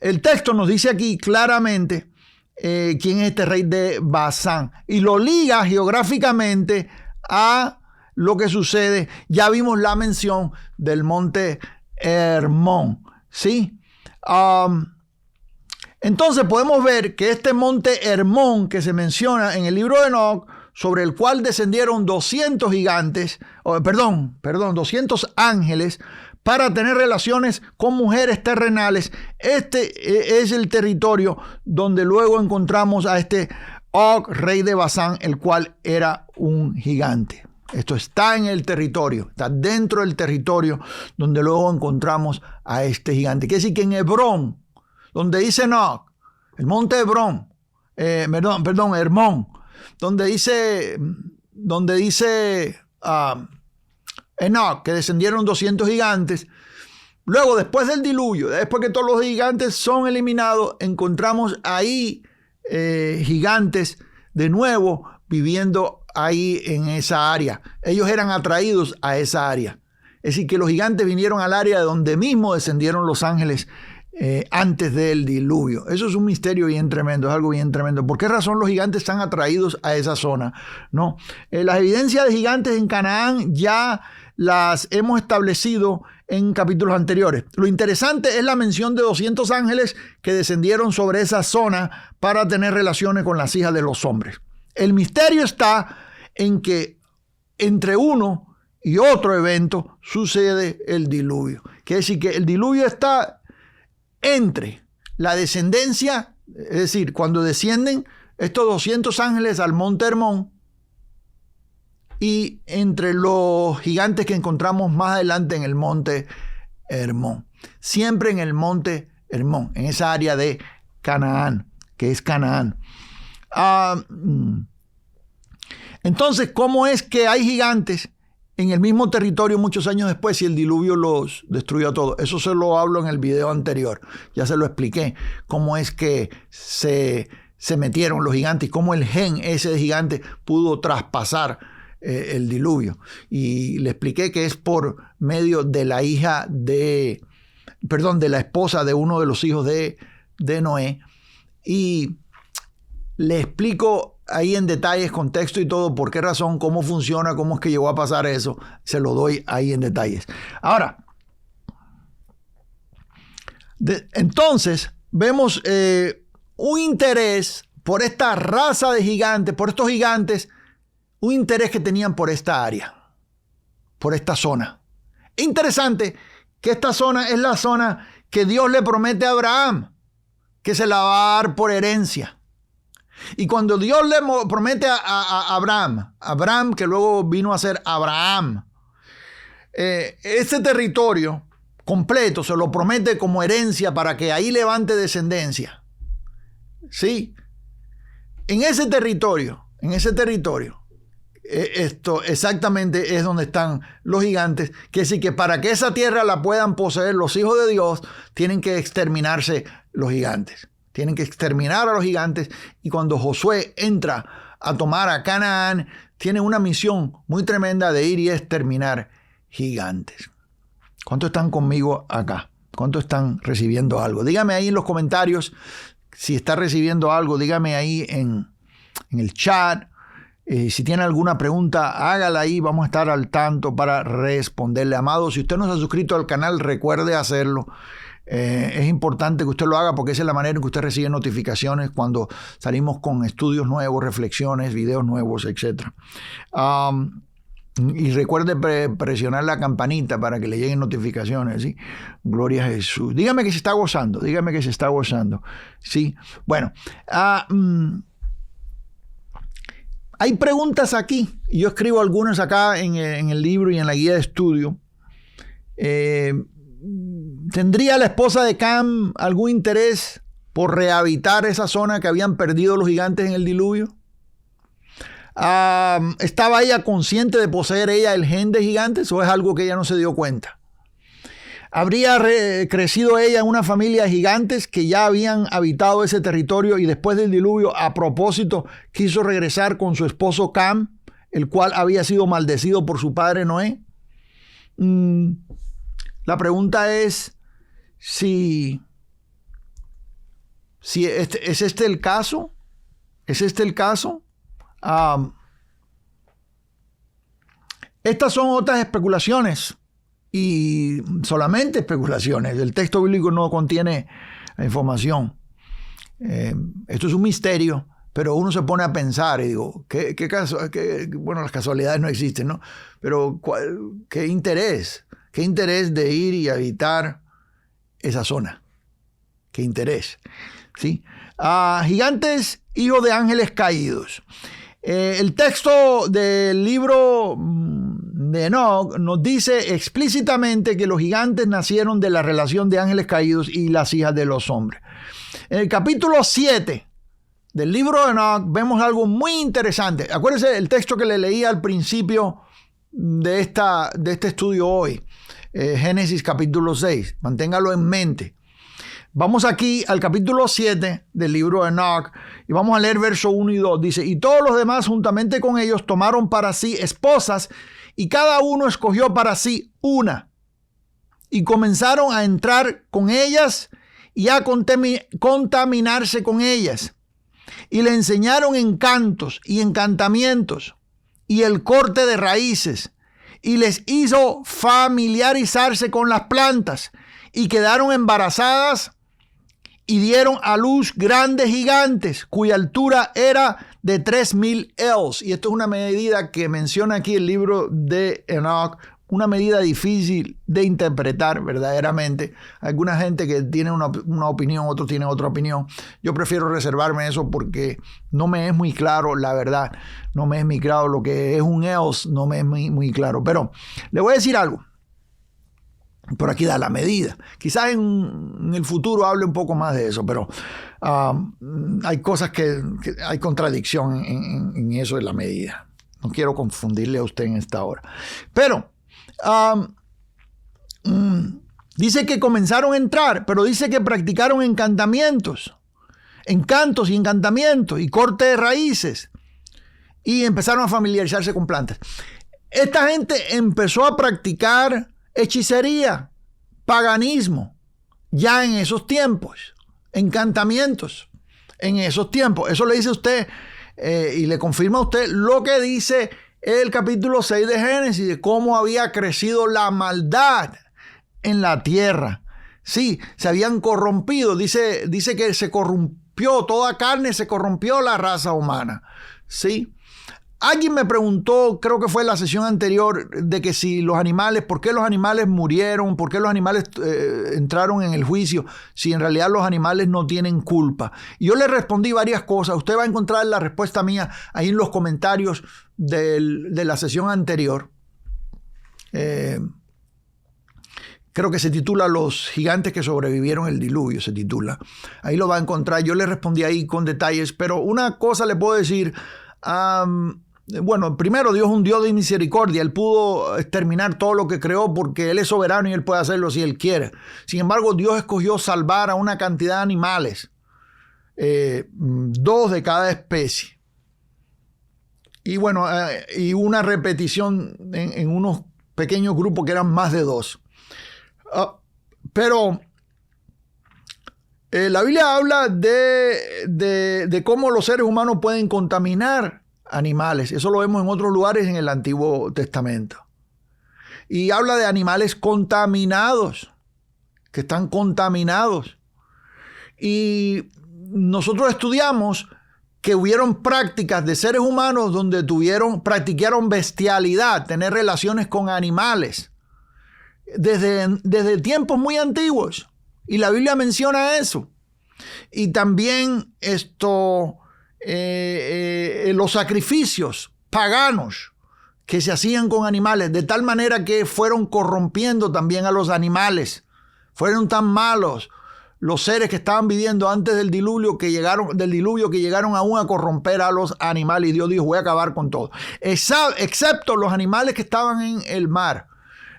El texto nos dice aquí claramente quién es este rey de Basán y lo liga geográficamente a lo que sucede. Ya vimos la mención del monte Hermón, ¿sí? Entonces podemos ver que este monte Hermón que se menciona en el libro de Enoc, sobre el cual descendieron 200 gigantes, 200 ángeles, para tener relaciones con mujeres terrenales. Este es el territorio donde luego encontramos a este Og, rey de Basán, el cual era un gigante. Esto está en el territorio, está dentro del territorio donde luego encontramos a este gigante. Quiere decir que en Hebrón, donde dice Enoc, el monte Hebrón, Hermón, donde dice Enoc, que descendieron 200 gigantes. Luego, después del diluvio, después que todos los gigantes son eliminados, encontramos ahí gigantes de nuevo viviendo ahí en esa área. Ellos eran atraídos a esa área. Es decir, que los gigantes vinieron al área de donde mismo descendieron los ángeles antes del diluvio. Eso es un misterio bien tremendo, es algo bien tremendo. ¿Por qué razón los gigantes están atraídos a esa zona? No, las evidencias de gigantes en Canaán ya las hemos establecido en capítulos anteriores. Lo interesante es la mención de 200 ángeles que descendieron sobre esa zona para tener relaciones con las hijas de los hombres. El misterio está en que entre uno y otro evento sucede el diluvio. Quiere decir que el diluvio está entre la descendencia, es decir, cuando descienden estos 200 ángeles al monte Hermón, y entre los gigantes que encontramos más adelante en el monte Hermón. Siempre en el monte Hermón, en esa área de Canaán, que es Canaán. Entonces, ¿cómo es que hay gigantes en el mismo territorio muchos años después si el diluvio los destruyó a todos? Eso se lo hablo en el video anterior. Ya se lo expliqué. Cómo es que se metieron los gigantes, cómo el gen ese de gigante pudo traspasar el diluvio. Y le expliqué que es por medio de la la esposa de uno de los hijos de Noé. Y le explico ahí en detalles, contexto y todo, por qué razón, cómo funciona, cómo es que llegó a pasar eso. Se lo doy ahí en detalles. Ahora, entonces, vemos un interés por esta raza de gigantes, por estos gigantes, un interés que tenían por esta área, por esta zona. Interesante que esta zona es la zona que Dios le promete a Abraham, que se la va a dar por herencia. Y cuando Dios le promete a Abraham, que luego vino a ser Abraham, ese territorio completo se lo promete como herencia para que ahí levante descendencia. Sí, en ese territorio, esto exactamente es donde están los gigantes, que sí que para que esa tierra la puedan poseer los hijos de Dios, tienen que exterminarse los gigantes. Tienen que exterminar a los gigantes, y cuando Josué entra a tomar a Canaán, tiene una misión muy tremenda de ir y exterminar gigantes. ¿Cuántos están conmigo acá? ¿Cuántos están recibiendo algo? Dígame ahí en los comentarios si está recibiendo algo. Dígame ahí en el chat. Si tiene alguna pregunta, hágala ahí. Vamos a estar al tanto para responderle. Amado, si usted no se ha suscrito al canal, recuerde hacerlo. Es importante que usted lo haga porque esa es la manera en que usted recibe notificaciones cuando salimos con estudios nuevos, reflexiones, videos nuevos, etc. Y recuerde presionar la campanita para que le lleguen notificaciones, ¿sí? Gloria a Jesús. Dígame que se está gozando, ¿sí? Bueno, hay preguntas aquí. Yo escribo algunas acá en el libro y en la guía de estudio. ¿Tendría la esposa de Cam algún interés por rehabitar esa zona que habían perdido los gigantes en el diluvio? ¿Estaba ella consciente de poseer ella el gen de gigantes o es algo que ella no se dio cuenta? ¿Habría crecido ella en una familia de gigantes que ya habían habitado ese territorio y después del diluvio, a propósito, quiso regresar con su esposo Cam, el cual había sido maldecido por su padre Noé? La pregunta es si ¿es este el caso? ¿Es este el caso? Estas son otras especulaciones y solamente especulaciones. El texto bíblico no contiene información. Esto es un misterio, pero uno se pone a pensar y digo, bueno, las casualidades no existen, ¿no? Pero ¿qué interés? ¿Qué interés de ir y habitar esa zona? ¿Qué interés? ¿Sí? Gigantes, hijos de ángeles caídos. El texto del libro de Enoch nos dice explícitamente que los gigantes nacieron de la relación de ángeles caídos y las hijas de los hombres. En el capítulo 7 del libro de Enoch vemos algo muy interesante. Acuérdense el texto que le leí al principio de este estudio hoy. Génesis capítulo 6. Manténgalo en mente. Vamos aquí al capítulo 7 del libro de Enoch y vamos a leer verso 1 y 2. Dice, y todos los demás juntamente con ellos tomaron para sí esposas y cada uno escogió para sí una. Y comenzaron a entrar con ellas y a contaminarse con ellas. Y le enseñaron encantos y encantamientos y el corte de raíces y les hizo familiarizarse con las plantas y quedaron embarazadas y dieron a luz grandes gigantes cuya altura era de 3,000 ells. Y esto es una medida que menciona aquí el libro de Enoch, una medida difícil de interpretar verdaderamente. Alguna gente que tiene una opinión, otros tienen otra opinión. Yo prefiero reservarme eso porque no me es muy claro la verdad. No me es muy claro lo que es un ells, no me es muy claro. Pero le voy a decir algo. Por aquí da la medida. Quizás en el futuro hable un poco más de eso, pero hay cosas que hay contradicción en eso de la medida. No quiero confundirle a usted en esta hora. Pero dice que comenzaron a entrar, pero dice que practicaron encantamientos, encantos y encantamientos y corte de raíces y empezaron a familiarizarse con plantas. Esta gente empezó a practicar hechicería, paganismo, ya en esos tiempos, encantamientos, en esos tiempos. Eso le dice a usted y le confirma a usted lo que dice el capítulo 6 de Génesis, de cómo había crecido la maldad en la tierra. Sí, se habían corrompido, dice que se corrompió, toda carne se corrompió la raza humana. Sí. Alguien me preguntó, creo que fue en la sesión anterior, de que si los animales, ¿por qué los animales murieron? ¿Por qué los animales entraron en el juicio? Si en realidad los animales no tienen culpa. Y yo le respondí varias cosas. Usted va a encontrar la respuesta mía ahí en los comentarios de la sesión anterior. Creo que se titula Los gigantes que sobrevivieron el diluvio, se titula. Ahí lo va a encontrar. Yo le respondí ahí con detalles, pero una cosa le puedo decir. Bueno, primero, Dios es un Dios de misericordia. Él pudo exterminar todo lo que creó porque Él es soberano y Él puede hacerlo si Él quiere. Sin embargo, Dios escogió salvar a una cantidad de animales, 2 de cada especie. Y bueno, y una repetición en unos pequeños grupos que eran más de 2. Pero la Biblia habla de cómo los seres humanos pueden contaminar animales. Eso lo vemos en otros lugares en el Antiguo Testamento. Y habla de animales contaminados, que están contaminados. Y nosotros estudiamos que hubieron prácticas de seres humanos donde practicaron bestialidad, tener relaciones con animales, desde tiempos muy antiguos. Y la Biblia menciona eso. Y también los sacrificios paganos que se hacían con animales, de tal manera que fueron corrompiendo también a los animales. Fueron tan malos los seres que estaban viviendo antes del diluvio que llegaron aún a corromper a los animales. Y Dios dijo, voy a acabar con todo. Excepto los animales que estaban en el mar,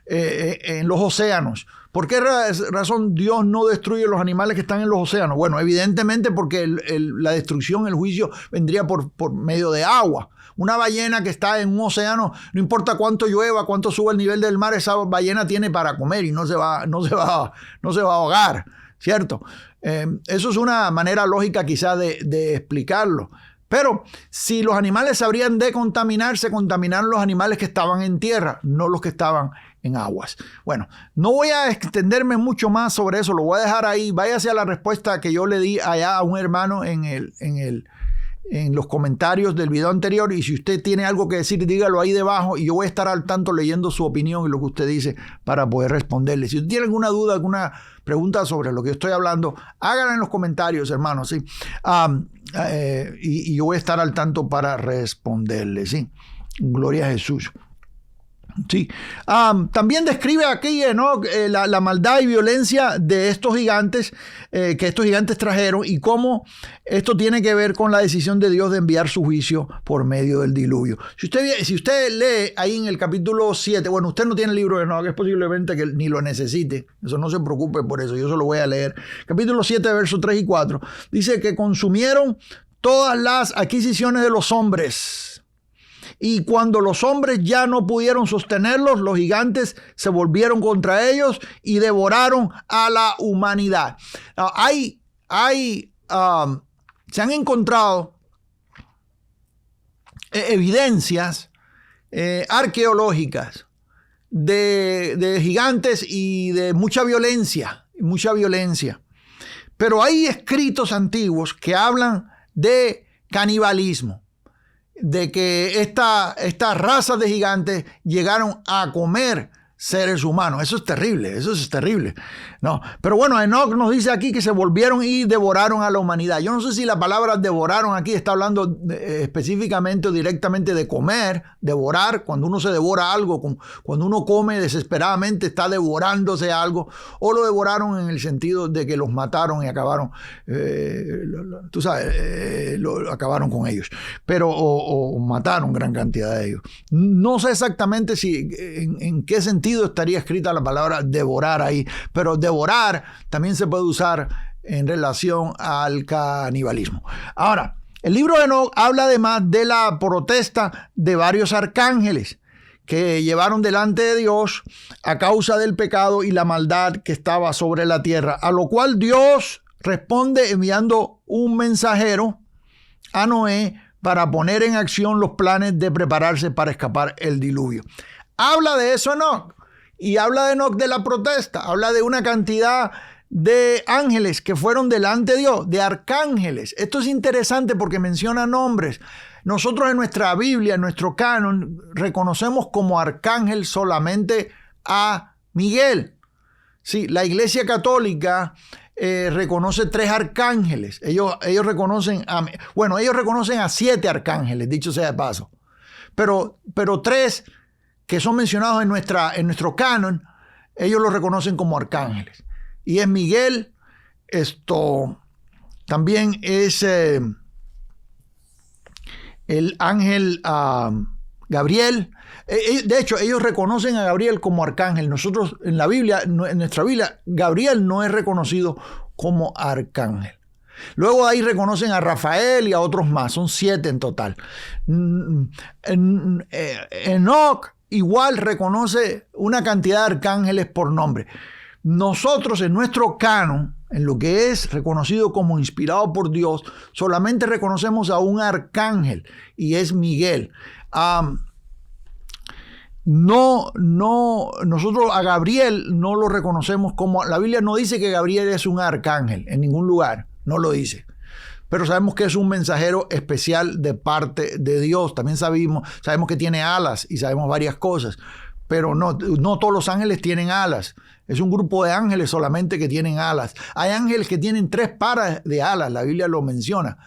en los océanos. ¿Por qué razón Dios no destruye los animales que están en los océanos? Bueno, evidentemente porque la destrucción, el juicio vendría por medio de agua. Una ballena que está en un océano, no importa cuánto llueva, cuánto suba el nivel del mar, esa ballena tiene para comer y no se va a ahogar, ¿cierto? Eso es una manera lógica quizá de explicarlo. Pero si los animales sabrían de contaminarse, se contaminaron los animales que estaban en tierra, no los que estaban en aguas. Bueno, no voy a extenderme mucho más sobre eso, lo voy a dejar ahí. Váyase a la respuesta que yo le di allá a un hermano en los comentarios del video anterior, y si usted tiene algo que decir, dígalo ahí debajo y yo voy a estar al tanto leyendo su opinión y lo que usted dice para poder responderle. Si usted tiene alguna duda, alguna pregunta sobre lo que yo estoy hablando, háganla en los comentarios, hermanos, ¿sí? Y yo voy a estar al tanto para responderle, ¿sí? Gloria a Jesús. Sí. También describe aquí, ¿no? la maldad y violencia de estos gigantes, que estos gigantes trajeron, y cómo esto tiene que ver con la decisión de Dios de enviar su juicio por medio del diluvio. Si usted lee ahí en el capítulo 7, bueno, usted no tiene el libro de Enoch, es posiblemente que ni lo necesite, eso no se preocupe por eso, yo se lo voy a leer. Capítulo 7, versos 3 y 4, dice que consumieron todas las adquisiciones de los hombres. Y cuando los hombres ya no pudieron sostenerlos, los gigantes se volvieron contra ellos y devoraron a la humanidad. Se han encontrado evidencias arqueológicas de gigantes y de mucha violencia. Pero hay escritos antiguos que hablan de canibalismo, de que estas razas de gigantes llegaron a comer seres humanos. Eso es terrible. No, pero bueno, Enoc nos dice aquí que se volvieron y devoraron a la humanidad. Yo no sé si la palabra devoraron aquí está hablando específicamente o directamente de comer, devorar, cuando uno se devora algo, cuando uno come desesperadamente está devorándose algo, o lo devoraron en el sentido de que los mataron y acabaron, acabaron con ellos, pero o mataron gran cantidad de ellos. No sé exactamente si en qué sentido estaría escrita la palabra devorar ahí, pero devorar también se puede usar en relación al canibalismo. Ahora, el libro de Enoc habla además de la protesta de varios arcángeles que llevaron delante de Dios a causa del pecado y la maldad que estaba sobre la tierra, a lo cual Dios responde enviando un mensajero a Noé para poner en acción los planes de prepararse para escapar el diluvio. Habla de eso Enoc. Y habla de Enoc de la protesta, habla de una cantidad de ángeles que fueron delante de Dios, de arcángeles. Esto es interesante porque menciona nombres. Nosotros en nuestra Biblia, en nuestro canon, reconocemos como arcángel solamente a Miguel. Sí, la Iglesia Católica reconoce 3 arcángeles. Ellos reconocen a 7 arcángeles, dicho sea de paso. Pero 3 que son mencionados en nuestro canon, ellos los reconocen como arcángeles. Y es Miguel, también es el ángel Gabriel. De hecho, ellos reconocen a Gabriel como arcángel. Nosotros en la Biblia, en nuestra Biblia, Gabriel no es reconocido como arcángel. Luego ahí reconocen a Rafael y a otros más, son 7 en total. Enoc igual reconoce una cantidad de arcángeles por nombre. Nosotros en nuestro canon, en lo que es reconocido como inspirado por Dios, solamente reconocemos a un arcángel y es Miguel. Nosotros a Gabriel no lo reconocemos como... La Biblia no dice que Gabriel es un arcángel en ningún lugar, no lo dice. Pero sabemos que es un mensajero especial de parte de Dios. También sabemos que tiene alas y sabemos varias cosas. Pero no todos los ángeles tienen alas. Es un grupo de ángeles solamente que tienen alas. Hay ángeles que tienen 3 pares de alas. La Biblia lo menciona.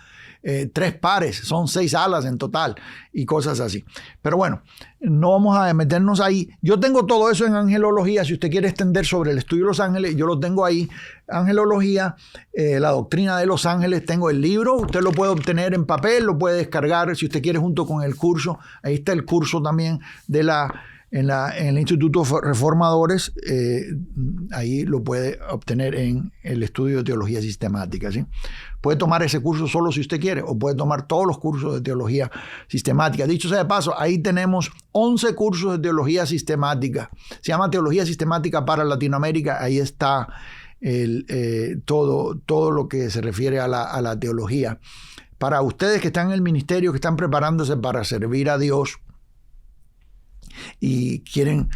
3 pares, son 6 alas en total y cosas así. Pero bueno, no vamos a meternos ahí. Yo tengo todo eso en angelología. Si usted quiere extender sobre el estudio de los ángeles, yo lo tengo ahí. Angelología, la doctrina de los ángeles. Tengo el libro, usted lo puede obtener en papel, lo puede descargar si usted quiere junto con el curso. Ahí está el curso también en el Instituto Reformadores, ahí lo puede obtener en el estudio de teología sistemática, ¿sí? Puede tomar ese curso solo si usted quiere, o puede tomar todos los cursos de teología sistemática. Dicho sea de paso, ahí tenemos 11 cursos de teología sistemática. Se llama Teología Sistemática para Latinoamérica. Ahí está todo lo que se refiere a la teología. Para ustedes que están en el ministerio, que están preparándose para servir a Dios, y quieren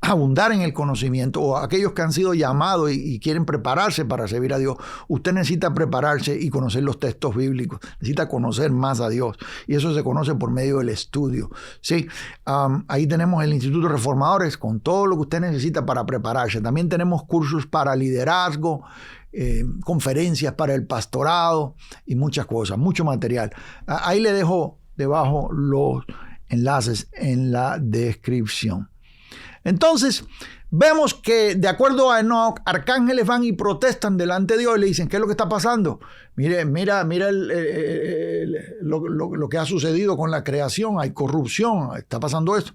abundar en el conocimiento, o aquellos que han sido llamados y quieren prepararse para servir a Dios, usted necesita prepararse y conocer los textos bíblicos, necesita conocer más a Dios, y eso se conoce por medio del estudio, ¿sí? Ahí tenemos el Instituto Reformadores con todo lo que usted necesita para prepararse. También tenemos cursos para liderazgo, conferencias para el pastorado y muchas cosas, mucho material. Ahí le dejo debajo los enlaces en la descripción. Entonces, vemos que de acuerdo a Enoc, arcángeles van y protestan delante de Dios y le dicen: ¿qué es lo que está pasando? Mira lo que ha sucedido con la creación, hay corrupción, está pasando esto.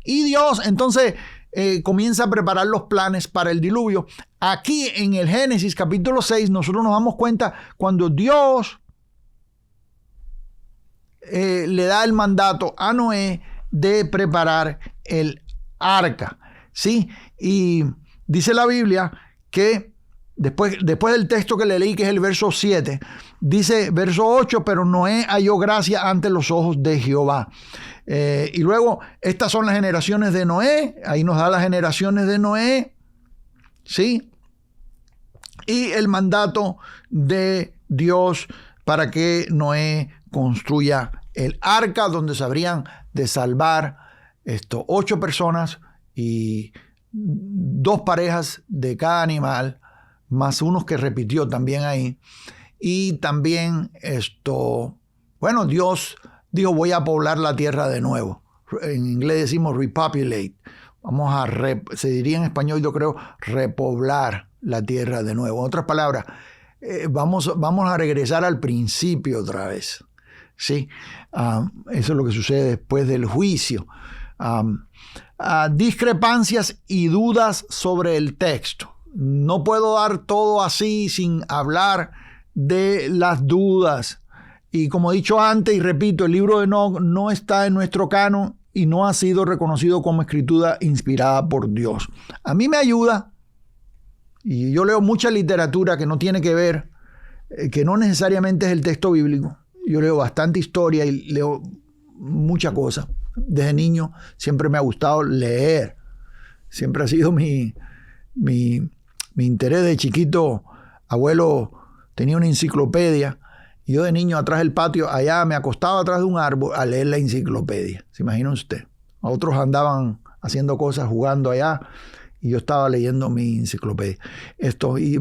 Y Dios entonces comienza a preparar los planes para el diluvio. Aquí en el Génesis capítulo 6 nosotros nos damos cuenta cuando Dios le da el mandato a Noé de preparar el arca, ¿sí? Y dice la Biblia que Después del texto que le leí, que es el verso 7, dice verso 8, pero Noé halló gracia ante los ojos de Jehová. Y luego, estas son las generaciones de Noé. Ahí nos da las generaciones de Noé. ¿Sí? Y el mandato de Dios para que Noé construya el arca, donde se habrían de salvar 8 personas y 2 parejas de cada animal, más unos que repitió también ahí. Y también bueno, Dios dijo, voy a poblar la tierra de nuevo. En inglés decimos repopulate. Se diría en español, yo creo, repoblar la tierra de nuevo. En otras palabras, vamos a regresar al principio otra vez. ¿Sí? Eso es lo que sucede después del juicio. Discrepancias y dudas sobre el texto. No puedo dar todo así sin hablar de las dudas. Y como he dicho antes y repito, el libro de Enoc no está en nuestro canon y no ha sido reconocido como escritura inspirada por Dios. A mí me ayuda, y yo leo mucha literatura que no tiene que ver, que no necesariamente es el texto bíblico. Yo leo bastante historia y leo mucha cosa. Desde niño siempre me ha gustado leer. Siempre ha sido mi interés de chiquito. Abuelo tenía una enciclopedia y yo de niño atrás del patio, allá me acostaba atrás de un árbol a leer la enciclopedia. ¿Se imagina usted? Otros andaban haciendo cosas, jugando allá, y yo estaba leyendo mi enciclopedia.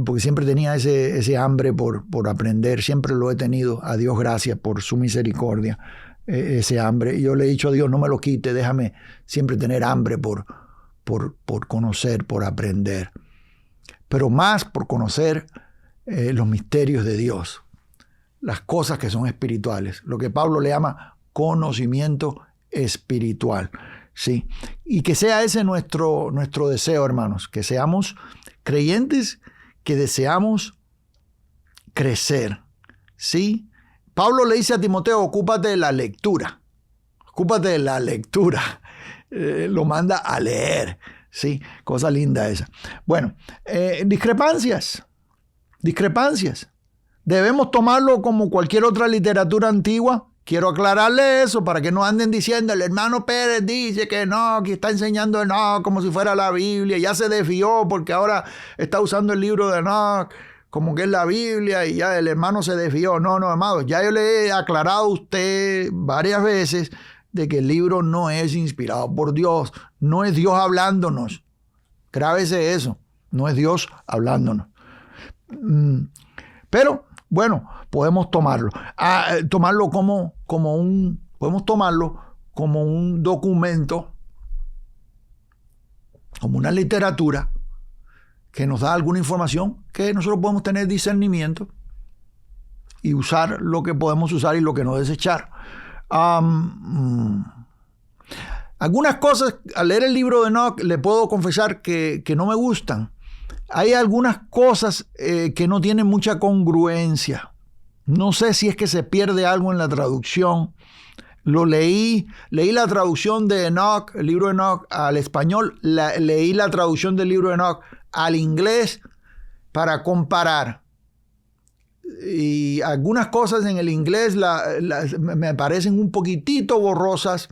Porque siempre tenía ese hambre por aprender. Siempre lo he tenido. A Dios gracias por su misericordia. Ese hambre. Y yo le he dicho a Dios, no me lo quite, déjame siempre tener hambre por conocer, por aprender. Pero más por conocer los misterios de Dios, las cosas que son espirituales, lo que Pablo le llama conocimiento espiritual. ¿Sí? Y que sea ese nuestro deseo, hermanos, que seamos creyentes, que deseamos crecer. ¿Sí? Pablo le dice a Timoteo, ocúpate de la lectura. Ocúpate de la lectura. Lo manda a leer. ¿Sí? Cosa linda esa. Bueno, discrepancias. Debemos tomarlo como cualquier otra literatura antigua. Quiero aclararle eso para que no anden diciendo, el hermano Pérez dice que no, que está enseñando Enoc como si fuera la Biblia. Ya se desvió porque ahora está usando el libro de Enoc como que es la Biblia y ya el hermano se desvió. No, amados, ya yo le he aclarado a usted varias veces de que el libro no es inspirado por Dios. No es Dios hablándonos. Grábese eso. No es Dios hablándonos. Pero, bueno, podemos tomarlo. Podemos tomarlo como un documento, como una literatura que nos da alguna información que nosotros podemos tener discernimiento y usar lo que podemos usar y lo que no desechar. Algunas cosas, al leer el libro de Enoc, le puedo confesar que no me gustan. Hay algunas cosas que no tienen mucha congruencia. No sé si es que se pierde algo en la traducción. Leí la traducción de Enoc, el libro de Enoc, al español. Leí la traducción del libro de Enoc al inglés para comparar. Y algunas cosas en el inglés me parecen un poquitito borrosas,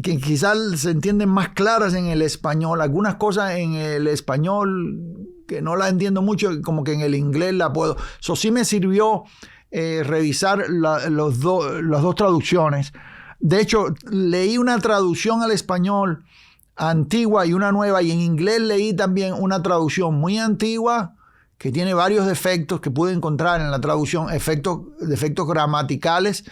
que quizás se entienden más claras en el español. Algunas cosas en el español que no las entiendo mucho, como que en el inglés la puedo. Eso sí me sirvió revisar las dos traducciones. De hecho, leí una traducción al español antigua y una nueva, y en inglés leí también una traducción muy antigua que tiene varios defectos que pude encontrar en la traducción, defectos gramaticales,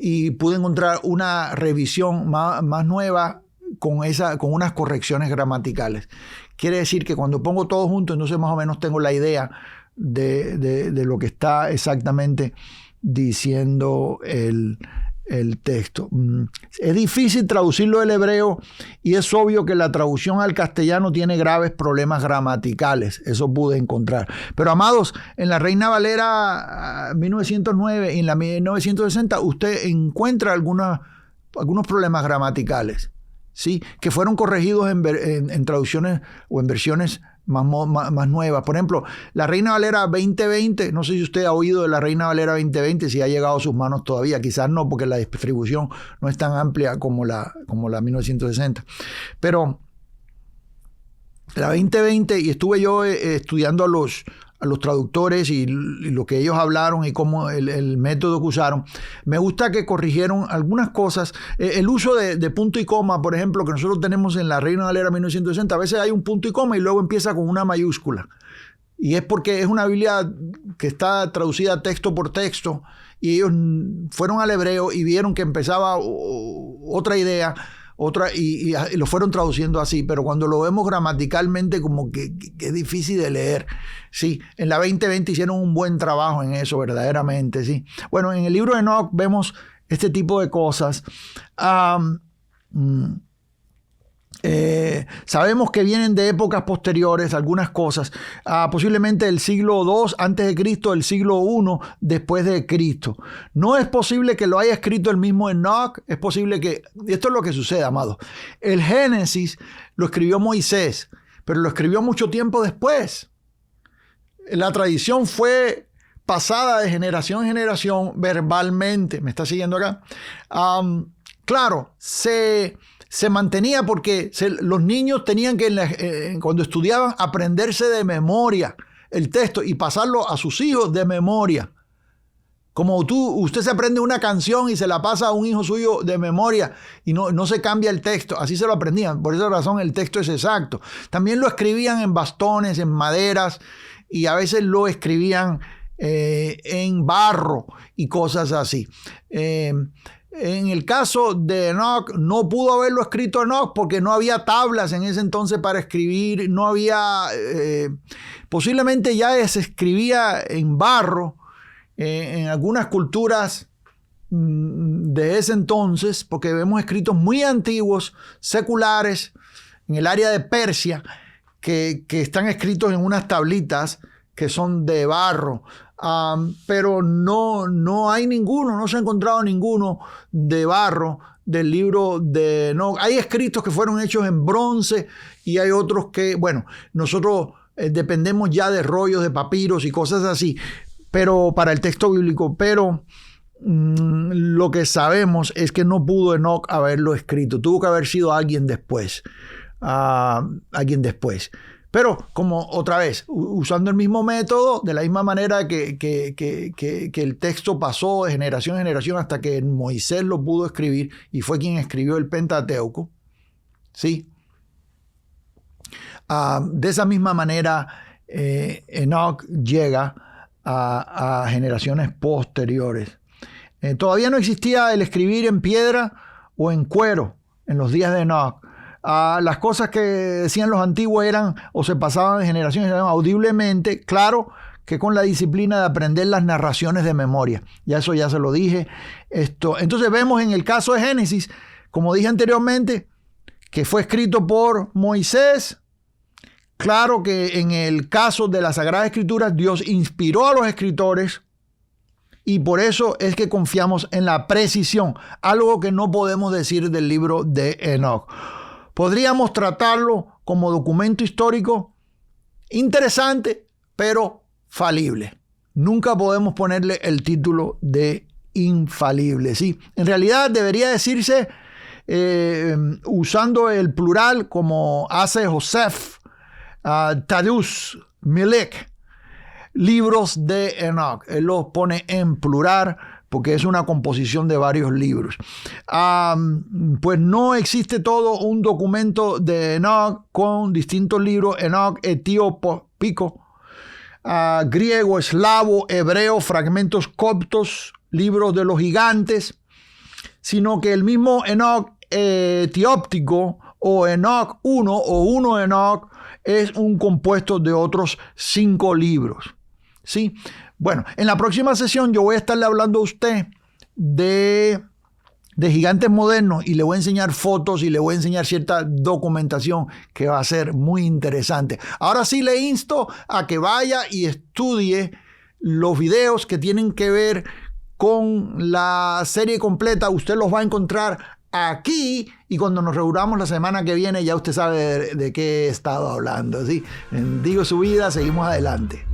y pude encontrar una revisión más nueva con unas correcciones gramaticales. Quiere decir que cuando pongo todo junto, entonces más o menos tengo la idea de lo que está exactamente diciendo el texto. Es difícil traducirlo del hebreo y es obvio que la traducción al castellano tiene graves problemas gramaticales. Eso pude encontrar. Pero, amados, en la Reina Valera 1909 y en la 1960 usted encuentra algunos problemas gramaticales. ¿sí? Que fueron corregidos en traducciones o en versiones más nuevas. Por ejemplo, la Reina Valera 2020, no sé si usted ha oído de la Reina Valera 2020, si ha llegado a sus manos todavía, quizás no, porque la distribución no es tan amplia como la 1960. Pero la 2020, y estuve yo estudiando a los traductores y lo que ellos hablaron y cómo el método que usaron. Me gusta que corrigieron algunas cosas. El uso de punto y coma, por ejemplo, que nosotros tenemos en la Reina Valera 1960, a veces hay un punto y coma y luego empieza con una mayúscula. Y es porque es una Biblia que está traducida texto por texto y ellos fueron al hebreo y vieron que empezaba otra idea, y lo fueron traduciendo así, pero cuando lo vemos gramaticalmente como que es difícil de leer. Sí, en la 2020 hicieron un buen trabajo en eso, verdaderamente, sí. Bueno, en el libro de Enoch vemos este tipo de cosas. Sabemos que vienen de épocas posteriores algunas cosas, posiblemente del siglo II antes de Cristo, del siglo I después de Cristo. No es posible que lo haya escrito el mismo Enoch, es posible que, y esto es lo que sucede, amados, el Génesis lo escribió Moisés, pero lo escribió mucho tiempo después. La tradición fue pasada de generación en generación verbalmente. ¿Me está siguiendo acá? Claro, se mantenía porque los niños tenían que, cuando estudiaban, aprenderse de memoria el texto y pasarlo a sus hijos de memoria. Como usted se aprende una canción y se la pasa a un hijo suyo de memoria y no se cambia el texto. Así se lo aprendían. Por esa razón el texto es exacto. También lo escribían en bastones, en maderas, y a veces lo escribían en barro y cosas así. En el caso de Enoch, no pudo haberlo escrito Enoch porque no había tablas en ese entonces para escribir, no había, posiblemente ya se escribía en barro en algunas culturas de ese entonces, porque vemos escritos muy antiguos, seculares, en el área de Persia, que están escritos en unas tablitas que son de barro. Pero no hay ninguno, no se ha encontrado ninguno de barro del libro de Enoch. Hay escritos que fueron hechos en bronce y hay otros que, bueno, nosotros dependemos ya de rollos de papiros y cosas así, pero para el texto bíblico, pero lo que sabemos es que no pudo Enoch haberlo escrito, tuvo que haber sido alguien después. Pero como otra vez, usando el mismo método, de la misma manera que el texto pasó de generación en generación hasta que Moisés lo pudo escribir y fue quien escribió el Pentateuco, ¿sí? De esa misma manera, Enoch llega a generaciones posteriores. Todavía no existía el escribir en piedra o en cuero en los días de Enoch. Las cosas que decían los antiguos eran o se pasaban de generación en generación audiblemente, claro que con la disciplina de aprender las narraciones de memoria. Eso ya se lo dije. Entonces vemos en el caso de Génesis, como dije anteriormente, que fue escrito por Moisés. Claro que en el caso de las Sagradas Escrituras, Dios inspiró a los escritores y por eso es que confiamos en la precisión, algo que no podemos decir del libro de Enoch. Podríamos tratarlo como documento histórico interesante, pero falible. Nunca podemos ponerle el título de infalible, ¿sí? En realidad debería decirse, usando el plural como hace Joseph, Tadus, Milek, libros de Enoch. Él los pone en plural porque es una composición de varios libros. Pues no existe todo un documento de Enoch con distintos libros, Enoch etiópico, griego, eslavo, hebreo, fragmentos coptos, libros de los gigantes, sino que el mismo Enoch etióptico o Enoch 1 o 1 Enoch es un compuesto de otros 5 libros. ¿Sí? Bueno, en la próxima sesión yo voy a estarle hablando a usted de gigantes modernos y le voy a enseñar fotos y le voy a enseñar cierta documentación que va a ser muy interesante. Ahora sí le insto a que vaya y estudie los videos que tienen que ver con la serie completa. Usted los va a encontrar aquí, y cuando nos reunamos la semana que viene ya usted sabe de qué he estado hablando, ¿sí? Bendigo su vida, seguimos adelante.